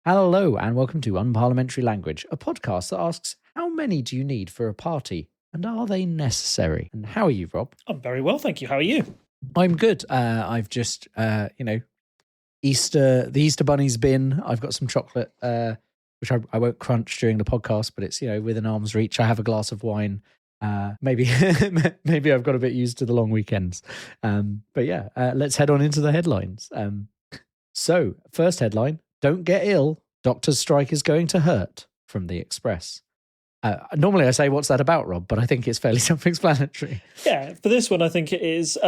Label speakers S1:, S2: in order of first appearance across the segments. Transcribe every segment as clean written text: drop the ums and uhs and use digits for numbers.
S1: Hello and welcome to Unparliamentary Language, a podcast that asks how many do you need for a party and are they necessary? And how are you, Rob?
S2: I'm very well, thank you. How are you?
S1: I'm good. I've just, the Easter Bunny's been. I've got some chocolate, which I won't crunch during the podcast, but it's, within arm's reach. I have a glass of wine. Maybe I've got a bit used to the long weekends. Let's head on into the headlines. So, first headline. Don't get ill. Doctor's strike is going to hurt, from the Express. Normally I say, what's that about, Rob? But I think it's fairly self-explanatory.
S2: Yeah, for this one, I think it is.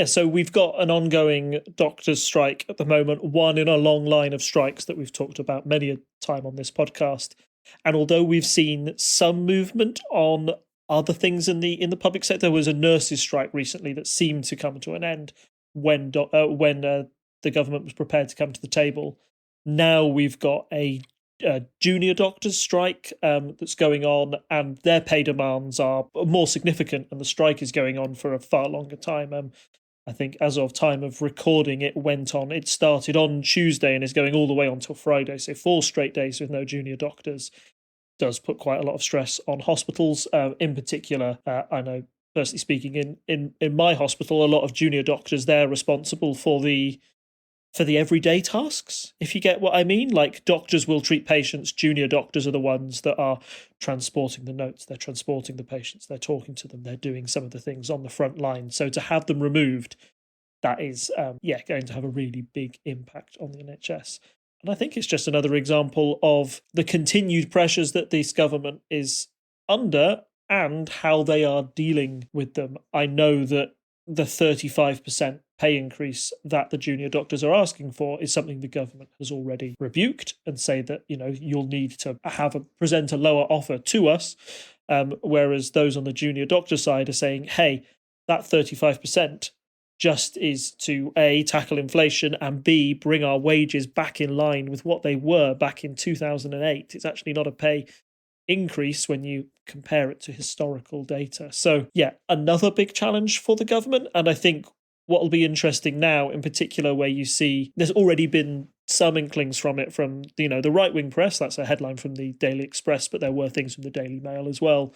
S2: So we've got an ongoing doctor's strike at the moment, one in a long line of strikes that we've talked about many a time on this podcast. And although we've seen some movement on other things in the public sector, there was a nurses' strike recently that seemed to come to an end when the government was prepared to come to the table. Now we've got a junior doctors' strike that's going on, and their pay demands are more significant, and the strike is going on for a far longer time. I think as of time of recording, it started on Tuesday and is going all the way on till Friday, so 4 straight days with no junior doctors. Does put quite a lot of stress on hospitals. In particular, I know, personally speaking, in my hospital, a lot of junior doctors, they're responsible for the everyday tasks, if you get what I mean. Like, doctors will treat patients, junior doctors are the ones that are transporting the notes, they're transporting the patients, they're talking to them, they're doing some of the things on the front line. So to have them removed, that is going to have a really big impact on the NHS. And I think it's just another example of the continued pressures that this government is under and how they are dealing with them. I know that the 35% pay increase that the junior doctors are asking for is something the government has already rebuked and say that, you'll need to present a lower offer to us. Whereas those on the junior doctor side are saying, hey, that 35% just is to A, tackle inflation, and B, bring our wages back in line with what they were back in 2008. It's actually not a pay increase when you compare it to historical data. So yeah, another big challenge for the government. And I think what will be interesting now, in particular, where you see there's already been some inklings from it from the right-wing press. That's a headline from the Daily Express, but there were things from the Daily Mail as well,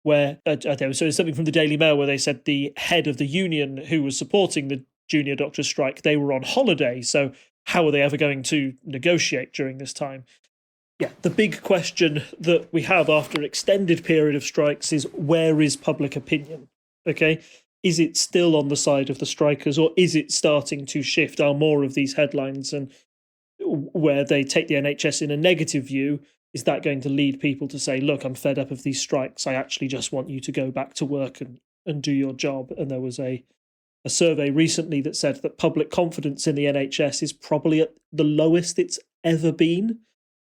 S2: where so there's something from the Daily Mail where they said the head of the union who was supporting the junior doctor strike, they were on holiday. So how are they ever going to negotiate during this time? Yeah, the big question that we have after an extended period of strikes is, where is public opinion? Okay, is it still on the side of the strikers, or is it starting to shift? Are more of these headlines and where they take the NHS in a negative view, is that going to lead people to say, look, I'm fed up of these strikes, I actually just want you to go back to work and do your job? And there was a survey recently that said that public confidence in the NHS is probably at the lowest it's ever been.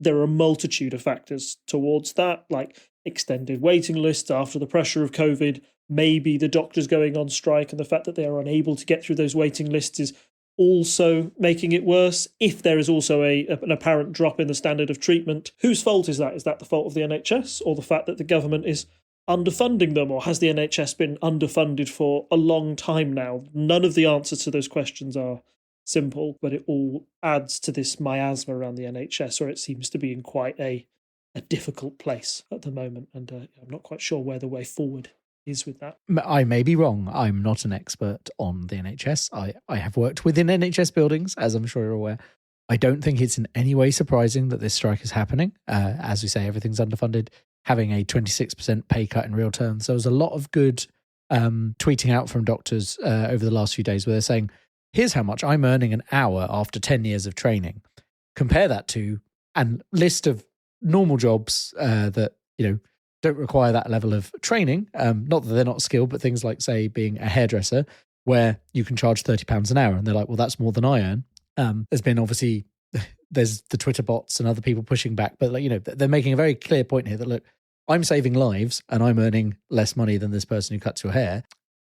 S2: There are a multitude of factors towards that, like extended waiting lists after the pressure of COVID, maybe the doctors going on strike and the fact that they are unable to get through those waiting lists is also making it worse. If there is also an apparent drop in the standard of treatment, whose fault is that? Is that the fault of the NHS, or the fact that the government is underfunding them, or has the NHS been underfunded for a long time now? None of the answers to those questions are simple, but it all adds to this miasma around the NHS, where it seems to be in quite a difficult place at the moment. And I'm not quite sure where the way forward is with that.
S1: I may be wrong. I'm not an expert on the NHS. I have worked within NHS buildings, as I'm sure you're aware. I don't think it's in any way surprising that this strike is happening. As we say, everything's underfunded. Having a 26% pay cut in real terms. There was a lot of good tweeting out from doctors over the last few days where they're saying, here's how much I'm earning an hour after 10 years of training. Compare that to a list of normal jobs that, don't require that level of training. Not that they're not skilled, but things like, say, being a hairdresser, where you can charge £30 an hour. And they're like, well, that's more than I earn. There's been obviously, there's the Twitter bots and other people pushing back. But, they're making a very clear point here that, look, I'm saving lives and I'm earning less money than this person who cuts your hair.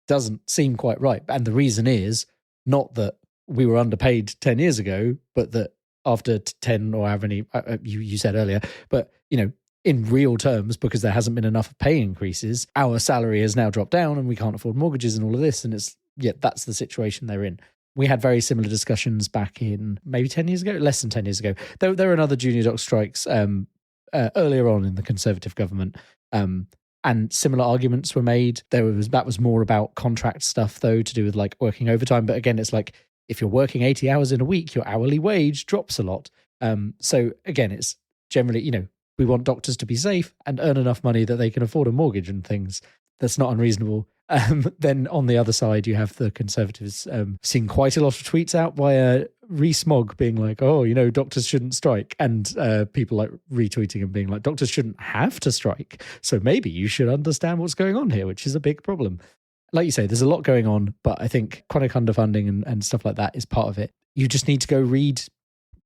S1: Doesn't seem quite right. And the reason is not that we were underpaid 10 years ago, but that after 10 or however many you said earlier, but, in real terms, because there hasn't been enough pay increases, our salary has now dropped down and we can't afford mortgages and all of this. And that's the situation they're in. We had very similar discussions back in maybe 10 years ago, less than 10 years ago. There were another junior doc strikes earlier on in the Conservative government, and similar arguments were made. That was more about contract stuff, though, to do with like working overtime. But again, it's like if you're working 80 hours in a week, your hourly wage drops a lot. So again, it's generally, we want doctors to be safe and earn enough money that they can afford a mortgage and things. That's not unreasonable. Then on the other side, you have the Conservatives seeing quite a lot of tweets out via Rees-Mogg being like, oh, doctors shouldn't strike. And people like retweeting and being like, doctors shouldn't have to strike. So maybe you should understand what's going on here, which is a big problem. Like you say, there's a lot going on, but I think chronic underfunding and stuff like that is part of it. You just need to go read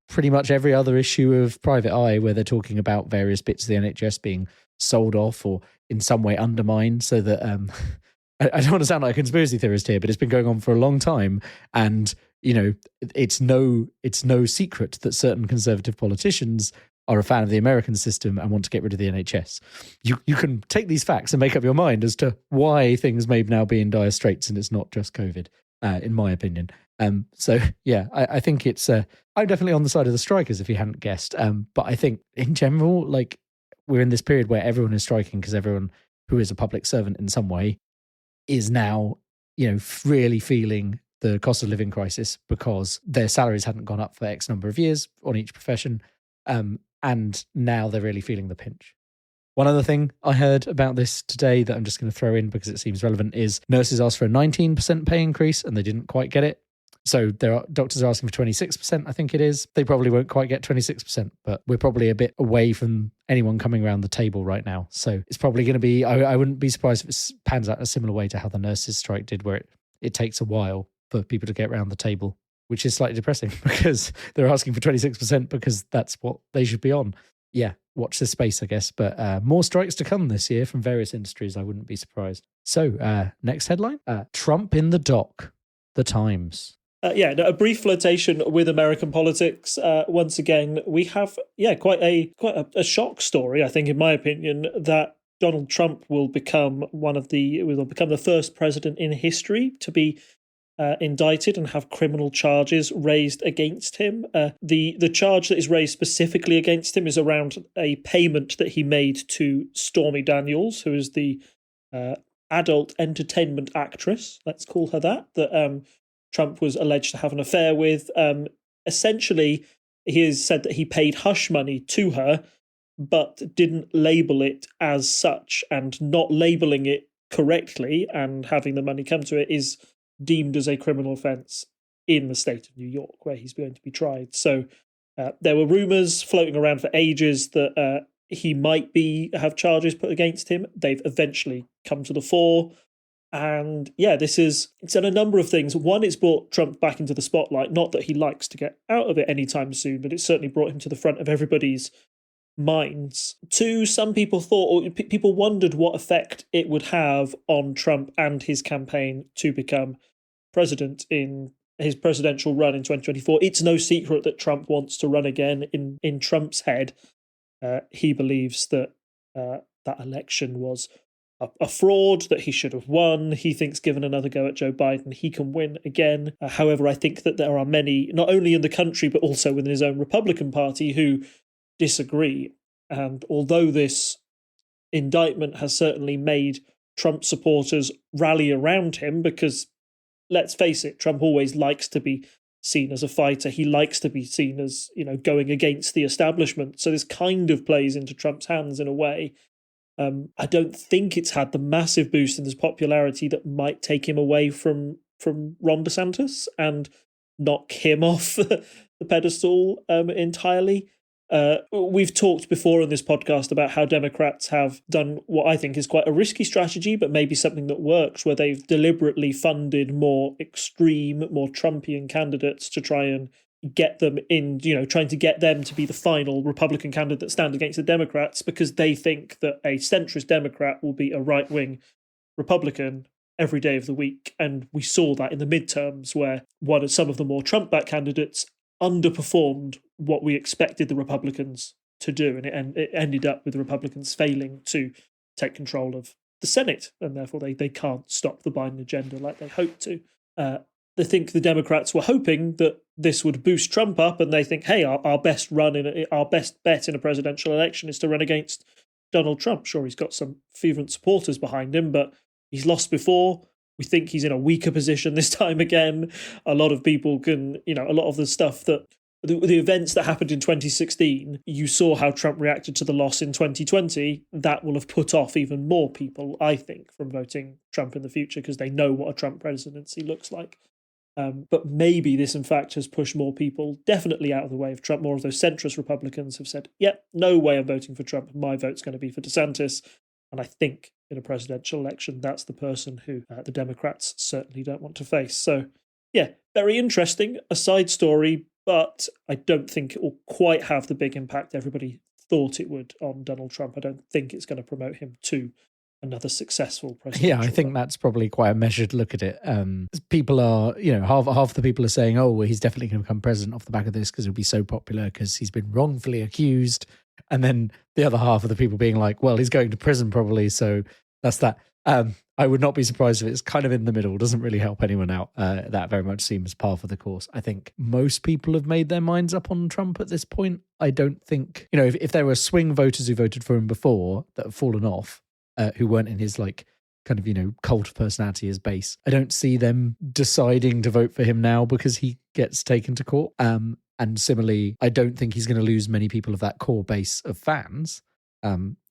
S1: pretty much every other issue of Private Eye where they're talking about various bits of the NHS being sold off or in some way undermined, so that I don't want to sound like a conspiracy theorist here, but it's been going on for a long time, and it's no secret that certain Conservative politicians are a fan of the American system and want to get rid of the NHS. You can take these facts and make up your mind as to why things may now be in dire straits, and it's not just COVID, in my opinion. So yeah, I think it's I'm definitely on the side of the strikers, if you hadn't guessed. But I think in general, like, we're in this period where everyone is striking because everyone who is a public servant in some way is now, really feeling the cost of living crisis because their salaries hadn't gone up for X number of years on each profession. And now they're really feeling the pinch. One other thing I heard about this today that I'm just going to throw in because it seems relevant is nurses asked for a 19% pay increase and they didn't quite get it. So doctors are asking for 26%, I think it is. They probably won't quite get 26%, but we're probably a bit away from anyone coming around the table right now. So it's probably going to be, I wouldn't be surprised if it pans out a similar way to how the nurses strike did, where it takes a while for people to get around the table, which is slightly depressing because they're asking for 26% because that's what they should be on. Yeah, watch this space, I guess. But more strikes to come this year from various industries. I wouldn't be surprised. So next headline, Trump in the dock, the Times.
S2: A brief flirtation with American politics. Once again, we have quite a shock story, I think, in my opinion, that Donald Trump will become the first president in history to be indicted and have criminal charges raised against him. The charge that is raised specifically against him is around a payment that he made to Stormy Daniels, who is the adult entertainment actress, let's call her that Trump was alleged to have an affair with. Essentially, he has said that he paid hush money to her, but didn't label it as such, and not labeling it correctly and having the money come to it is deemed as a criminal offence in the state of New York, where he's going to be tried. So there were rumours floating around for ages that he might have charges put against him. They've eventually come to the fore. And it's done a number of things. One, it's brought Trump back into the spotlight. Not that he likes to get out of it anytime soon, but it certainly brought him to the front of everybody's minds. Two, some people people wondered what effect it would have on Trump and his campaign to become president in his presidential run in 2024. It's no secret that Trump wants to run again. In Trump's head, he believes that that election was a fraud, that he should have won. He thinks given another go at Joe Biden, he can win again. However, I think that there are many, not only in the country, but also within his own Republican Party, who disagree. And although this indictment has certainly made Trump supporters rally around him, because let's face it, Trump always likes to be seen as a fighter. He likes to be seen as, going against the establishment. So this kind of plays into Trump's hands in a way. I don't think it's had the massive boost in his popularity that might take him away from Ron DeSantis and knock him off the pedestal entirely. We've talked before on this podcast about how Democrats have done what I think is quite a risky strategy, but maybe something that works, where they've deliberately funded more extreme, more Trumpian candidates to try and get them in, trying to get them to be the final Republican candidate that stand against the Democrats, because they think that a centrist Democrat will be a right-wing Republican every day of the week. And we saw that in the midterms, where some of the more Trump-backed candidates underperformed what we expected the Republicans to do, and it ended up with the Republicans failing to take control of the Senate, and therefore they can't stop the Biden agenda like they hoped to. they think the Democrats were hoping that this would boost Trump up, and they think, hey, our best bet in a presidential election is to run against Donald Trump. Sure, he's got some fervent supporters behind him, but he's lost before. We think he's in a weaker position this time again. A lot of people can, a lot of the stuff that the events that happened in 2016, you saw how Trump reacted to the loss in 2020. That will have put off even more people, I think, from voting Trump in the future because they know what a Trump presidency looks like. But maybe this, in fact, has pushed more people definitely out of the way of Trump. More of those centrist Republicans have said, yep, no way I'm voting for Trump. My vote's going to be for DeSantis. And I think in a presidential election, that's the person who the Democrats certainly don't want to face. So, yeah, very interesting, a side story, but I don't think it will quite have the big impact everybody thought it would on Donald Trump. I don't think it's going to promote him to another successful president.
S1: Yeah, I think that's probably quite a measured look at it. People are, half the people are saying, oh, well, he's definitely going to become president off the back of this because he'll be so popular because he's been wrongfully accused. And then the other half of the people being like, well, he's going to prison probably, so that's that. I would not be surprised if it's kind of in the middle. It doesn't really help anyone out. That very much seems par for the course. I think most people have made their minds up on Trump at this point. I don't think, if there were swing voters who voted for him before that have fallen off, who weren't in his cult of personality as base, I don't see them deciding to vote for him now because he gets taken to court. And similarly, I don't think he's going to lose many people of that core base of fans.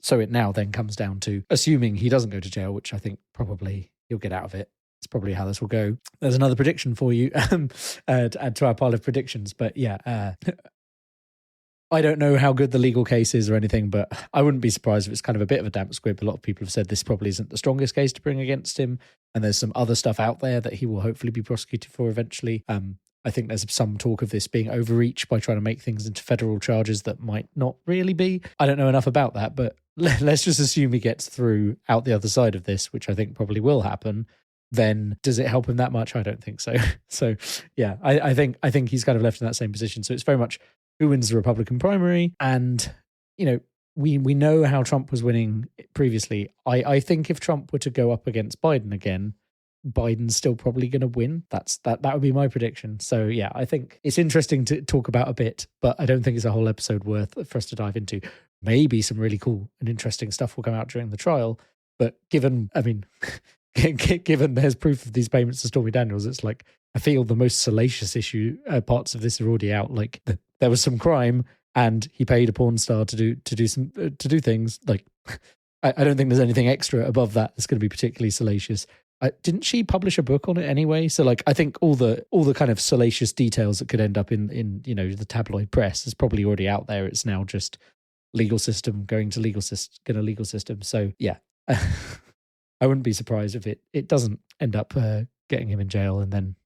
S1: So it now then comes down to, assuming he doesn't go to jail, which I think probably he'll get out of it. It's probably how this will go. There's another prediction for you to add to our pile of predictions. But yeah, I don't know how good the legal case is or anything, but I wouldn't be surprised if it's kind of a bit of a damp squib. A lot of people have said this probably isn't the strongest case to bring against him. And there's some other stuff out there that he will hopefully be prosecuted for eventually. I think there's some talk of this being overreach by trying to make things into federal charges that might not really be. I don't know enough about that, but let's just assume he gets through out the other side of this, which I think probably will happen. Then does it help him that much? I don't think so. So yeah, I think he's kind of left in that same position. So it's very much who wins the Republican primary. And, we know how Trump was winning previously. I think if Trump were to go up against Biden again, Biden's still probably going to win. That would be my prediction. So yeah, I think it's interesting to talk about a bit, but I don't think it's a whole episode worth for us to dive into. Maybe some really cool and interesting stuff will come out during the trial. But given there's proof of these payments to Stormy Daniels, it's like, I feel the most salacious parts of this are already out. Like there was some crime and he paid a porn star to do things. Like I don't think there's anything extra above that that's going to be particularly salacious. Didn't she publish a book on it anyway? So like, I think all the kind of salacious details that could end up in the tabloid press is probably already out there. It's now just legal system going to legal system. So yeah, I wouldn't be surprised if it doesn't end up getting him in jail and then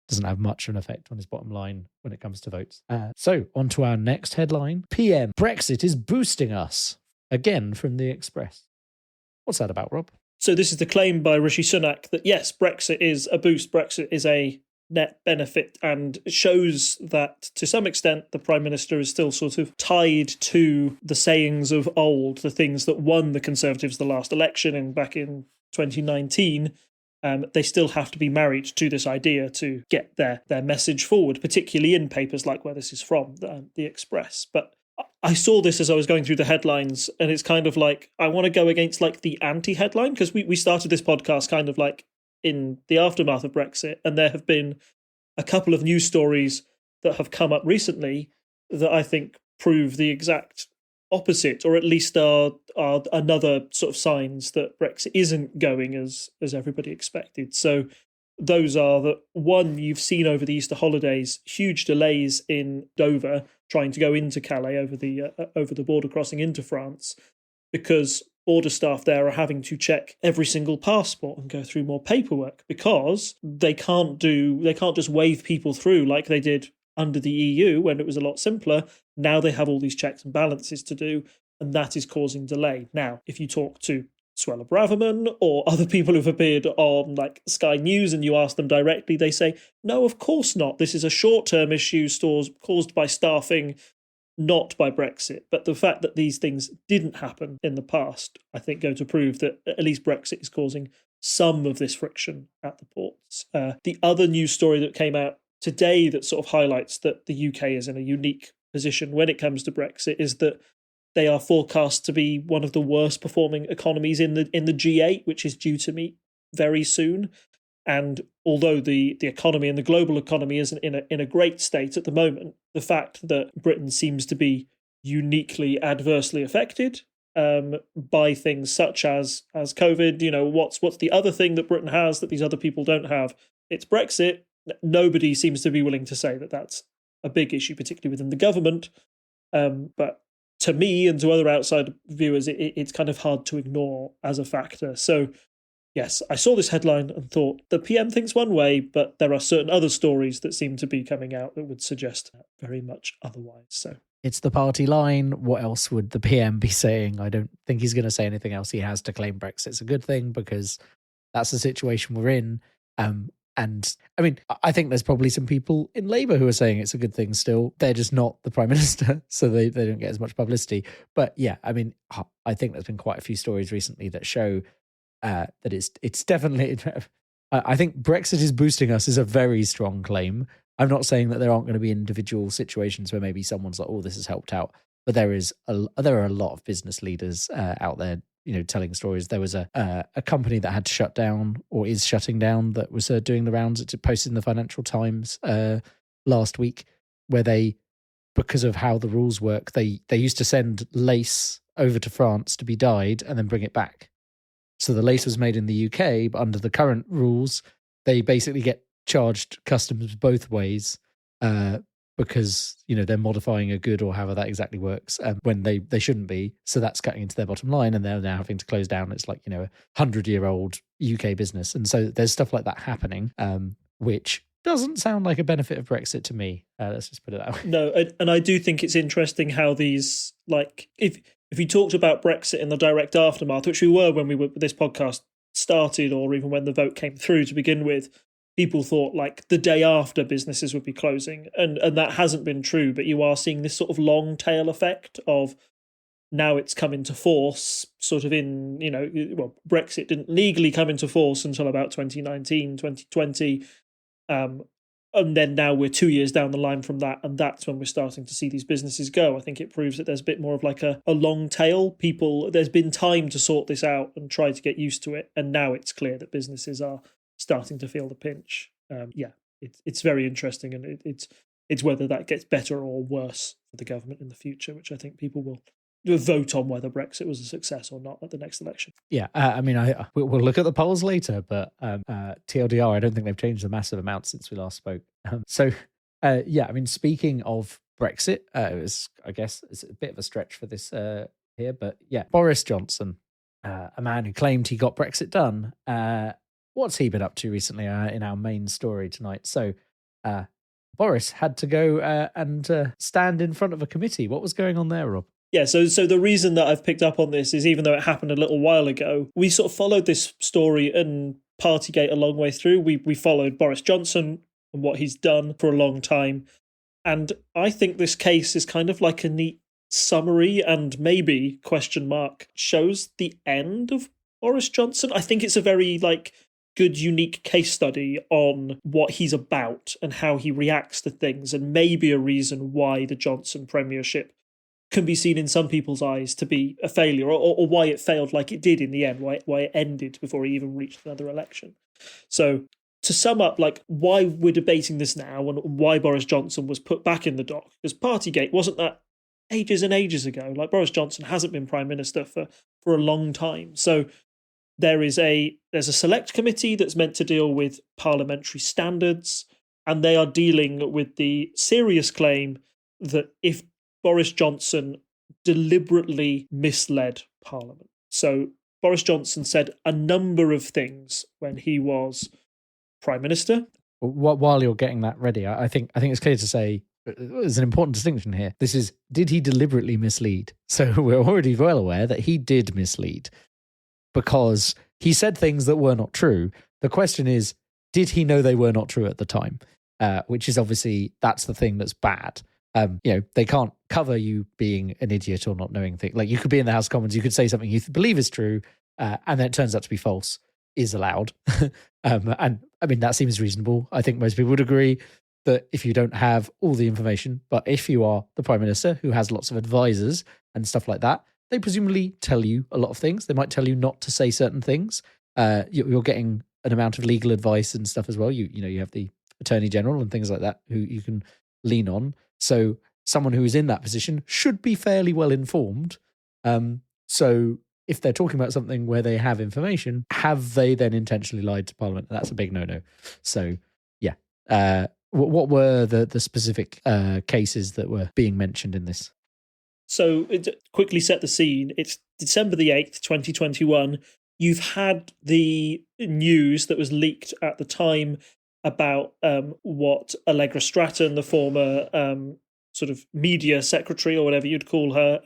S1: doesn't have much of an effect on his bottom line when it comes to votes. So on to our next headline. PM, Brexit is boosting us. Again from the Express. What's that about, Rob?
S2: So this is the claim by Rishi Sunak that, yes, Brexit is a boost. Brexit is a net benefit and shows that, to some extent, the Prime Minister is still sort of tied to the sayings of old, the things that won the Conservatives the last election and back in 2019. They still have to be married to this idea to get their message forward, particularly in papers like where this is from, the Express. But I saw this as I was going through the headlines, and it's kind of like, I want to go against like the anti-headline, because we started this podcast kind of like in the aftermath of Brexit, and there have been a couple of news stories that have come up recently that I think prove the exact opposite, or at least are another sort of signs that Brexit isn't going as everybody expected. So those are that, one, you've seen over the Easter holidays huge delays in Dover trying to go into Calais over the border crossing into France, because border staff there are having to check every single passport and go through more paperwork, because they can't just wave people through like they did under the EU when it was a lot simpler. Now they have all these checks and balances to do, and that is causing delay. Now, if you talk to Suella Braverman or other people who've appeared on like Sky News and you ask them directly, they say, no, of course not. This is a short-term issue caused by staffing, not by Brexit. But the fact that these things didn't happen in the past, I think, go to prove that at least Brexit is causing some of this friction at the ports. The other news story that came out today that sort of highlights that the UK is in a unique position when it comes to Brexit is that they are forecast to be one of the worst performing economies in the G8, which is due to meet very soon. And although the economy and the global economy isn't in a great state at the moment, the fact that Britain seems to be uniquely adversely affected by things such as COVID, what's the other thing that Britain has that these other people don't have? It's Brexit. Nobody seems to be willing to say that that's a big issue, particularly within the government. But to me and to other outside viewers, it's kind of hard to ignore as a factor. So, yes, I saw this headline and thought the PM thinks one way, but there are certain other stories that seem to be coming out that would suggest very much otherwise. So
S1: it's the party line. What else would the PM be saying? I don't think he's going to say anything else. He has to claim Brexit's a good thing because that's the situation we're in. And I mean, I think there's probably some people in Labour who are saying it's a good thing still. They're just not the Prime Minister, so they don't get as much publicity. But yeah, I mean, I think there's been quite a few stories recently that show that it's definitely... I think Brexit is boosting us is a very strong claim. I'm not saying that there aren't going to be individual situations where maybe someone's like, oh, this has helped out. But there are a lot of business leaders out there, telling stories. There was a company that had to shut down or is shutting down that was doing the rounds. It posted in the Financial Times last week where they, because of how the rules work, they used to send lace over to France to be dyed and then bring it back. So the lace was made in the UK, but under the current rules, they basically get charged customs both ways because, they're modifying a good or however that exactly works when they shouldn't be. So that's cutting into their bottom line and they're now having to close down. It's like, a 100-year-old UK business. And so there's stuff like that happening, which doesn't sound like a benefit of Brexit to me. Let's just put it that way.
S2: No, and I do think it's interesting how these, like, if you talked about Brexit in the direct aftermath, which we were when this podcast started or even when the vote came through to begin with, people thought like the day after businesses would be closing. And that hasn't been true, but you are seeing this sort of long tail effect of now it's come into force sort of in, Brexit didn't legally come into force until about 2019, 2020. And then now we're 2 years down the line from that, and that's when we're starting to see these businesses go. I think it proves that there's a bit more of like a long tail. There's been time to sort this out and try to get used to it, and now it's clear that businesses are starting to feel the pinch. It's very interesting, and it's whether that gets better or worse for the government in the future, which I think people will vote on whether Brexit was a success or not at the next election.
S1: Yeah, we'll look at the polls later, but TLDR, I don't think they've changed a massive amount since we last spoke. Speaking of Brexit, I guess it's a bit of a stretch for this here, but yeah, Boris Johnson, a man who claimed he got Brexit done. What's he been up to recently in our main story tonight? So Boris had to go and stand in front of a committee. What was going on there, Rob?
S2: Yeah, so the reason that I've picked up on this is even though it happened a little while ago, we sort of followed this story and Partygate a long way through. We followed Boris Johnson and what he's done for a long time. And I think this case is kind of like a neat summary and maybe, shows the end of Boris Johnson. I think it's a very good, unique case study on what he's about and how he reacts to things, and maybe a reason why the Johnson premiership can be seen in some people's eyes to be a failure, or why it failed like it did in the end, why it ended before he even reached another election. So to sum up, why we're debating this now and why Boris Johnson was put back in the dock, because Partygate wasn't that ages and ages ago. Boris Johnson hasn't been Prime Minister for a long time. So there's a select committee that's meant to deal with parliamentary standards, and they are dealing with the serious claim that if Boris Johnson deliberately misled Parliament. So Boris Johnson said a number of things when he was Prime Minister.
S1: While you're getting that ready, I think it's clear to say there's an important distinction here. This is, did he deliberately mislead? So we're already well aware that he did mislead because he said things that were not true. The question is, did he know they were not true at the time? Which is obviously, that's the thing that's bad. They can't cover you being an idiot or not knowing things. You could be in the House of Commons, you could say something you believe is true, and then it turns out to be false. is allowed. And I mean, that seems reasonable. I think most people would agree that if you don't have all the information, but if you are the Prime Minister who has lots of advisors and stuff like that, they presumably tell you a lot of things. They might tell you not to say certain things. You're getting an amount of legal advice and stuff as well. You have the Attorney General and things like that who you can lean on. So someone who is in that position should be fairly well informed. So if they're talking about something where they have information, have they then intentionally lied to Parliament? That's a big no-no. So, yeah. What were the specific cases that were being mentioned in this?
S2: So, quickly set the scene. It's December the 8th, 2021. You've had the news that was leaked at the time about what Allegra Stratton, the former sort of media secretary or whatever you'd call her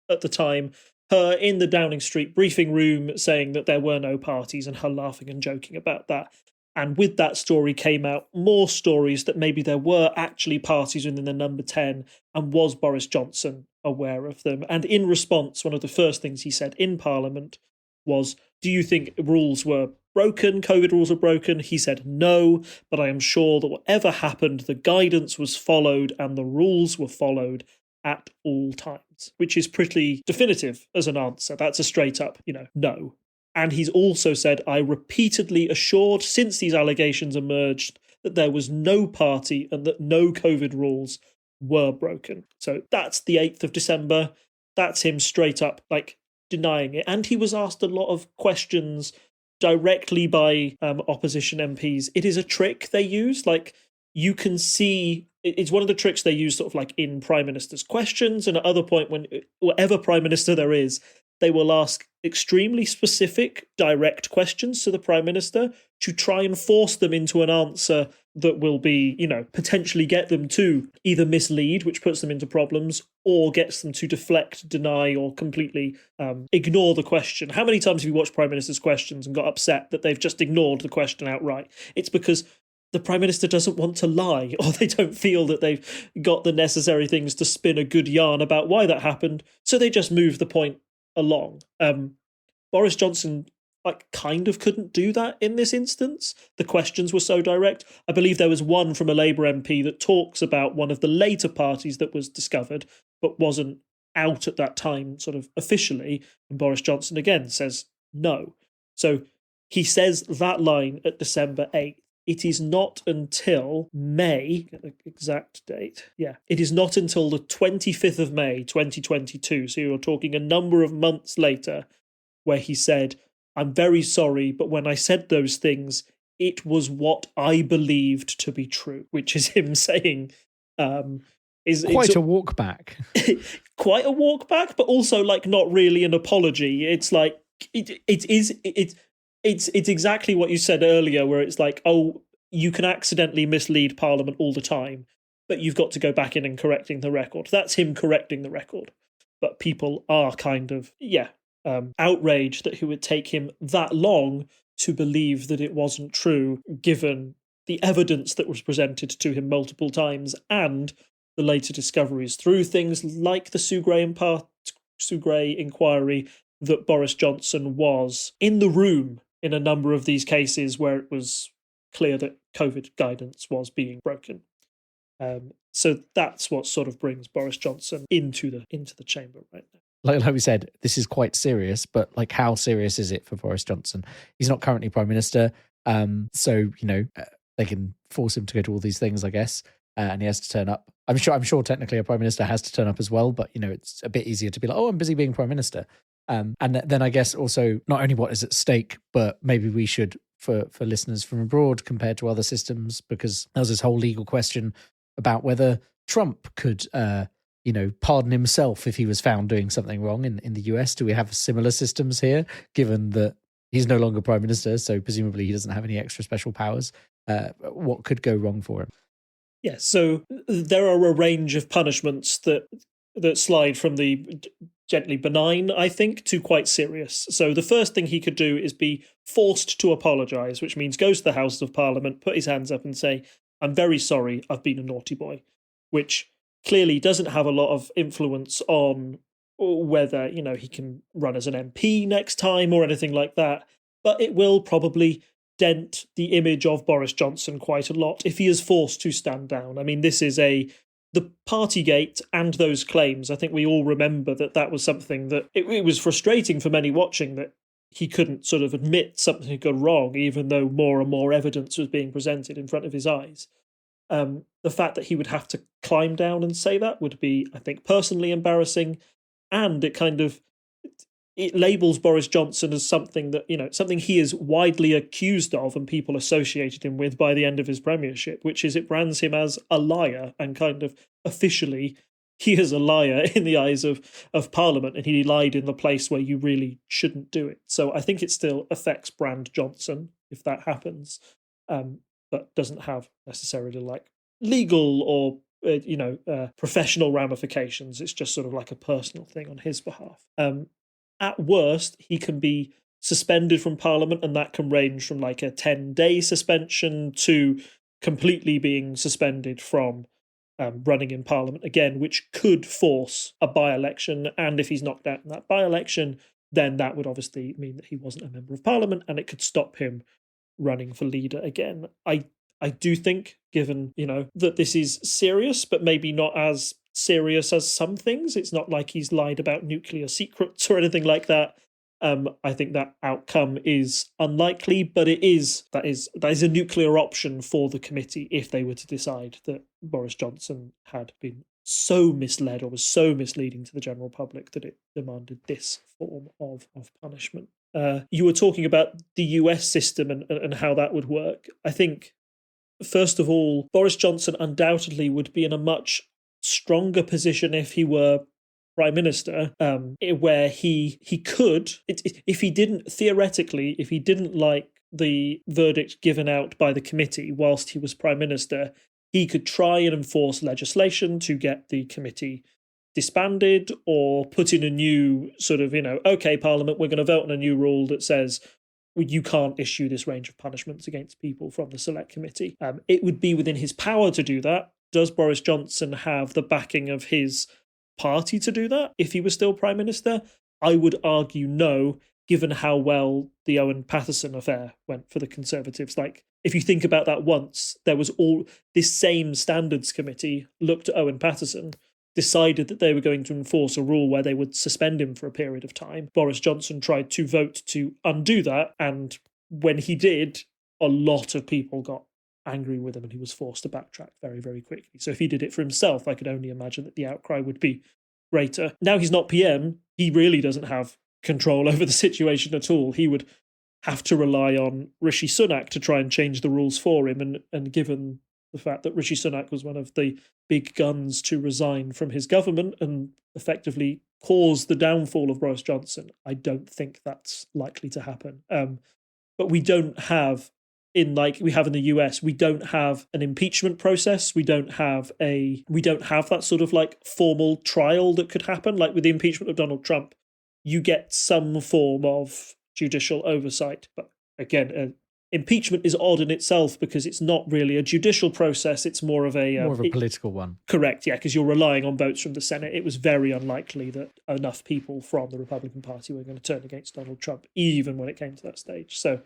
S2: at the time, her in the Downing Street briefing room saying that there were no parties and her laughing and joking about that. And with that story came out more stories that maybe there were actually parties within the number 10, and was Boris Johnson aware of them? And in response, one of the first things he said in Parliament was, do you think rules were broken? COVID rules were broken? He said no, but I am sure that whatever happened, the guidance was followed and the rules were followed at all times, which is pretty definitive as an answer. That's a straight up, no. And he's also said, I repeatedly assured since these allegations emerged that there was no party and that no COVID rules were broken. So that's the 8th of December. That's him straight up, denying it. And he was asked a lot of questions directly by opposition MPs. It is a trick they use. You can see, it's one of the tricks they use sort of in Prime Minister's questions. And at other point, when whatever Prime Minister there is, they will ask extremely specific, direct questions to the Prime Minister to try and force them into an answer that will be, potentially get them to either mislead, which puts them into problems, or gets them to deflect, deny, or completely ignore the question. How many times have you watched Prime Minister's questions and got upset that they've just ignored the question outright? It's because the Prime Minister doesn't want to lie, or they don't feel that they've got the necessary things to spin a good yarn about why that happened, so they just move the point along. Boris Johnson kind of couldn't do that in this instance. The questions were so direct. I believe there was one from a Labour MP that talks about one of the later parties that was discovered but wasn't out at that time sort of officially, and Boris Johnson again says no. So he says that line at December 8th. It is not until May, get the exact date. Yeah, it is not until the 25th of May, 2022. So you're talking a number of months later, where he said, I'm very sorry, but when I said those things, it was what I believed to be true, which is him saying, is
S1: quite a walk back.
S2: Quite a walk back, but also not really an apology. It's it's exactly what you said earlier, where it's oh, you can accidentally mislead Parliament all the time, but you've got to go back in and correcting the record. That's him correcting the record. But people are kind of, outraged that it would take him that long to believe that it wasn't true, given the evidence that was presented to him multiple times and the later discoveries through things like the Sue Gray inquiry, that Boris Johnson was in the room in a number of these cases where it was clear that COVID guidance was being broken. So that's what sort of brings Boris Johnson into the chamber right now.
S1: Like we said, this is quite serious, but how serious is it for Boris Johnson? He's not currently Prime Minister, so they can force him to go to all these things, I guess, and he has to turn up. I'm sure technically a Prime Minister has to turn up as well, but it's a bit easier to be like, oh, I'm busy being Prime Minister. And then I guess also not only what is at stake, but maybe we should, for listeners from abroad compared to other systems, because there was this whole legal question about whether Trump could, pardon himself if he was found doing something wrong in the US. Do we have similar systems here, given that he's no longer Prime Minister, so presumably he doesn't have any extra special powers? What could go wrong for him?
S2: Yeah, so there are a range of punishments that slide from the gently benign, I think, to quite serious. So the first thing he could do is be forced to apologise, which means go to the House of Parliament, put his hands up and say, I'm very sorry, I've been a naughty boy, which clearly doesn't have a lot of influence on whether, he can run as an MP next time or anything like that. but it will probably dent the image of Boris Johnson quite a lot if he is forced to stand down. I mean, this is the Partygate and those claims. I think we all remember that was something that it was frustrating for many watching, that he couldn't sort of admit something had gone wrong, even though more and more evidence was being presented in front of his eyes. The fact that he would have to climb down and say that would be, I think, personally embarrassing, and it labels Boris Johnson as something that, something he is widely accused of and people associated him with by the end of his premiership, which is it brands him as a liar, and kind of officially he is a liar in the eyes of Parliament, and he lied in the place where you really shouldn't do it. So I think it still affects brand Johnson if that happens, but doesn't have necessarily like legal or professional ramifications. It's just sort of like a personal thing on his behalf. At worst, he can be suspended from Parliament, and that can range from like a 10-day suspension to completely being suspended from running in Parliament again, which could force a by-election. And if he's knocked out in that by-election, then that would obviously mean that he wasn't a member of Parliament, and it could stop him running for leader again. I do think, given, that this is serious, but maybe not as serious as some things. It's not like he's lied about nuclear secrets or anything like that. I think that outcome is unlikely, but that is a nuclear option for the committee if they were to decide that Boris Johnson had been so misled or was so misleading to the general public that it demanded this form of punishment. You were talking about the US system and how that would work. I think, first of all, Boris Johnson undoubtedly would be in a much stronger position if he were Prime Minister, where he could, if he didn't like the verdict given out by the committee whilst he was Prime Minister, he could try and enforce legislation to get the committee disbanded, or put in a new sort of, okay, Parliament, we're going to vote on a new rule that says you can't issue this range of punishments against people from the Select Committee. It would be within his power to do that. Does Boris Johnson have the backing of his party to do that if he was still Prime Minister? I would argue no, given how well the Owen Paterson affair went for the Conservatives. Like, if you think about that, once there was all this same standards committee looked at Owen Paterson, decided that they were going to enforce a rule where they would suspend him for a period of time. Boris Johnson tried to vote to undo that, and when he did, a lot of people got angry with him and he was forced to backtrack very, very quickly. So if he did it for himself, I could only imagine that the outcry would be greater. Now he's not PM, he really doesn't have control over the situation at all. He would have to rely on Rishi Sunak to try and change the rules for him, and given the fact that Rishi Sunak was one of the big guns to resign from his government and effectively cause the downfall of Boris Johnson, I don't think that's likely to happen. But we don't have, like we have in the US, we don't have an impeachment process. We don't have that sort of like formal trial that could happen. Like with the impeachment of Donald Trump, you get some form of judicial oversight. But again, impeachment is odd in itself because it's not really a judicial process. It's more of a
S1: political one.
S2: Correct, yeah, because you're relying on votes from the Senate. It was very unlikely that enough people from the Republican Party were going to turn against Donald Trump, even when it came to that stage. So,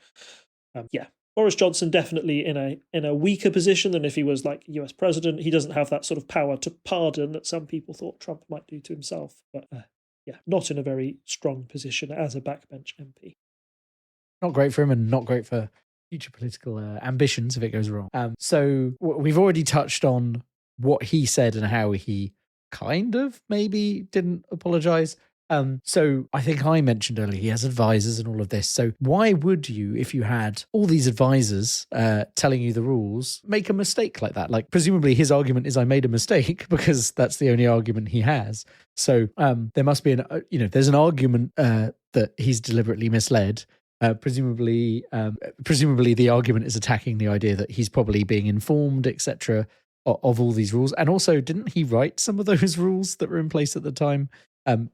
S2: yeah. Boris Johnson definitely in a weaker position than if he was like US president. He doesn't have that sort of power to pardon that some people thought Trump might do to himself. But yeah, not in a very strong position as a backbench MP.
S1: Not great for him, and not great for future political ambitions if it goes wrong. So we've already touched on what he said and how he kind of maybe didn't apologise. So I think I mentioned earlier he has advisors and all of this. So why would you, if you had all these advisors telling you the rules, make a mistake like that? Like, presumably his argument is I made a mistake because that's the only argument he has. So there must be there's an argument that he's deliberately misled. Presumably the argument is attacking the idea that he's probably being informed, etc., of all these rules. And also, didn't he write some of those rules that were in place at the time?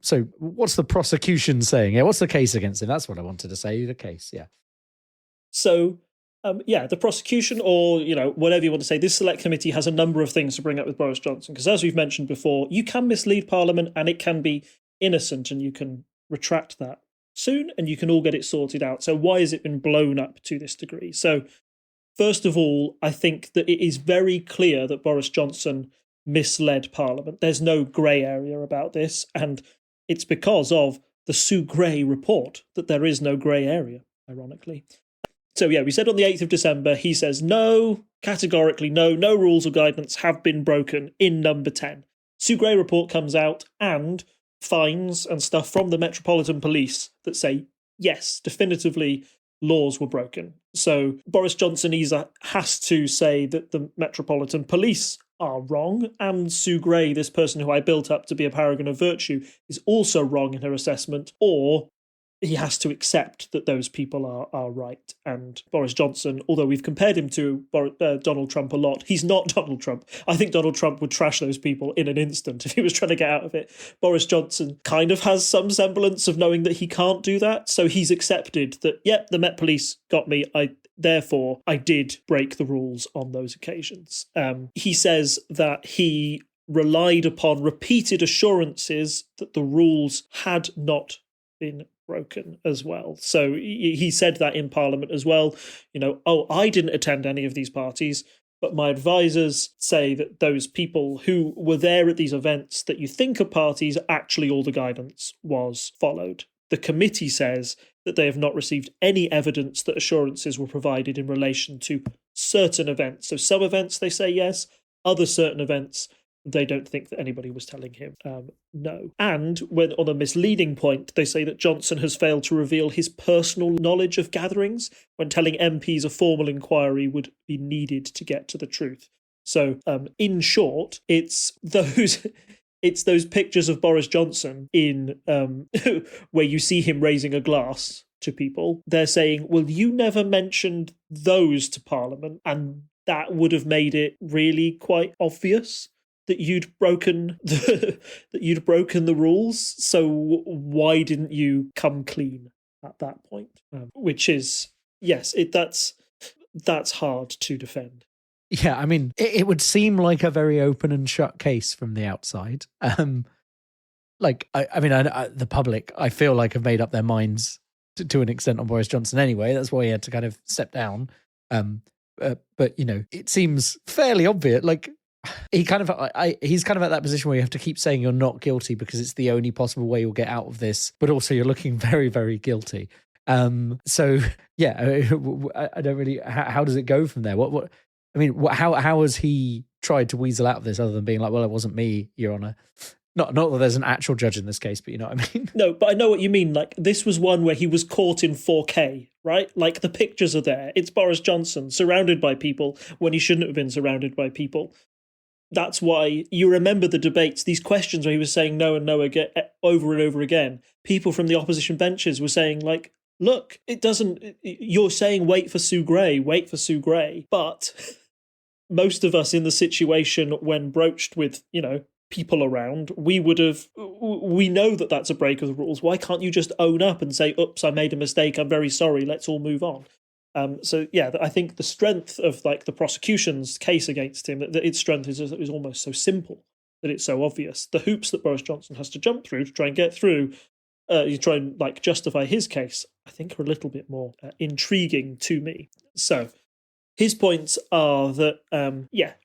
S1: So what's the prosecution saying? Yeah, what's the case against him? That's what I wanted to say. The case, yeah.
S2: So, the prosecution, or, whatever you want to say, this select committee has a number of things to bring up with Boris Johnson. Because as we've mentioned before, you can mislead Parliament and it can be innocent and you can retract that soon and you can all get it sorted out. So why has it been blown up to this degree? So first of all, I think that it is very clear that Boris Johnson misled Parliament. There's no grey area about this, and it's because of the Sue Gray report that there is no grey area, ironically. So yeah, we said on the 8th of December, he says no, categorically no rules or guidance have been broken in number 10. Sue Gray report comes out and fines and stuff from the Metropolitan Police that say, yes, definitively laws were broken. So Boris Johnson either has to say that the Metropolitan Police are wrong, and Sue Gray, this person who I built up to be a paragon of virtue, is also wrong in her assessment, or he has to accept that those people are right. And Boris Johnson, although we've compared him to Donald Trump a lot, he's not Donald Trump. I think Donald Trump would trash those people in an instant if he was trying to get out of it. Boris Johnson kind of has some semblance of knowing that he can't do that. So he's accepted that, yep, the Met Police got me. Therefore, I did break the rules on those occasions. He says that he relied upon repeated assurances that the rules had not been broken as well. So he said that in Parliament as well. I didn't attend any of these parties, but my advisors say that those people who were there at these events that you think are parties, actually all the guidance was followed. The committee says that they have not received any evidence that assurances were provided in relation to certain events. So some events they say yes, other certain events they don't think that anybody was telling him no. And when on a misleading point, they say that Johnson has failed to reveal his personal knowledge of gatherings when telling MPs a formal inquiry would be needed to get to the truth. So in short, it's those pictures of Boris Johnson in where you see him raising a glass to people. They're saying, well, you never mentioned those to Parliament, and that would have made it really quite obvious that you'd broken the rules. So why didn't you come clean at that point? Which is, yes, that's hard to defend.
S1: Yeah, I mean, it would seem like a very open and shut case from the outside. The public, I feel like, have made up their minds to an extent on Boris Johnson anyway. That's why he had to kind of step down. But it seems fairly obvious. Like, he's kind of at that position where you have to keep saying you're not guilty because it's the only possible way you'll get out of this, but also you're looking very, very guilty. So yeah, I don't really. How does it go from there? How has he tried to weasel out of this other than being like, well, it wasn't me, Your Honour? Not that there's an actual judge in this case, but you know what I mean?
S2: No, but I know what you mean. Like, this was one where he was caught in 4K, right? Like, the pictures are there. It's Boris Johnson surrounded by people when he shouldn't have been surrounded by people. That's why you remember the debates, these questions where he was saying no and no again, over and over again. People from the opposition benches were saying, like, look, you're saying wait for Sue Gray. But most of us in the situation when broached with, people around, we know that that's a break of the rules. Why can't you just own up and say, oops, I made a mistake, I'm very sorry, let's all move on? So yeah, I think the strength of the prosecution's case against him, that its strength is almost so simple that it's so obvious. The hoops that Boris Johnson has to jump through to try and get through, you try and justify his case, I think are a little bit more intriguing to me. So his points are that,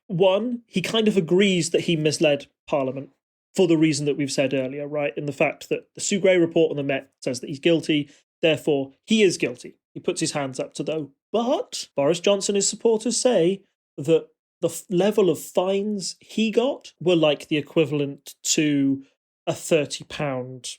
S2: one, he kind of agrees that he misled Parliament for the reason that we've said earlier, right? In the fact that the Sue Gray report on the Met says that he's guilty, therefore he is guilty. He puts his hands up to those. But Boris Johnson and his supporters say that the level of fines he got were like the equivalent to a £30,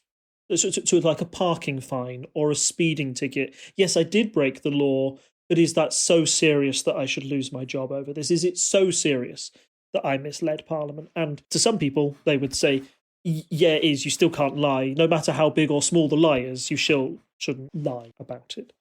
S2: to like a parking fine or a speeding ticket. Yes, I did break the law, but is that so serious that I should lose my job over this? Is it so serious that I misled Parliament? And to some people, they would say, yeah, it is. You still can't lie. No matter how big or small the lie is, you shouldn't lie about it.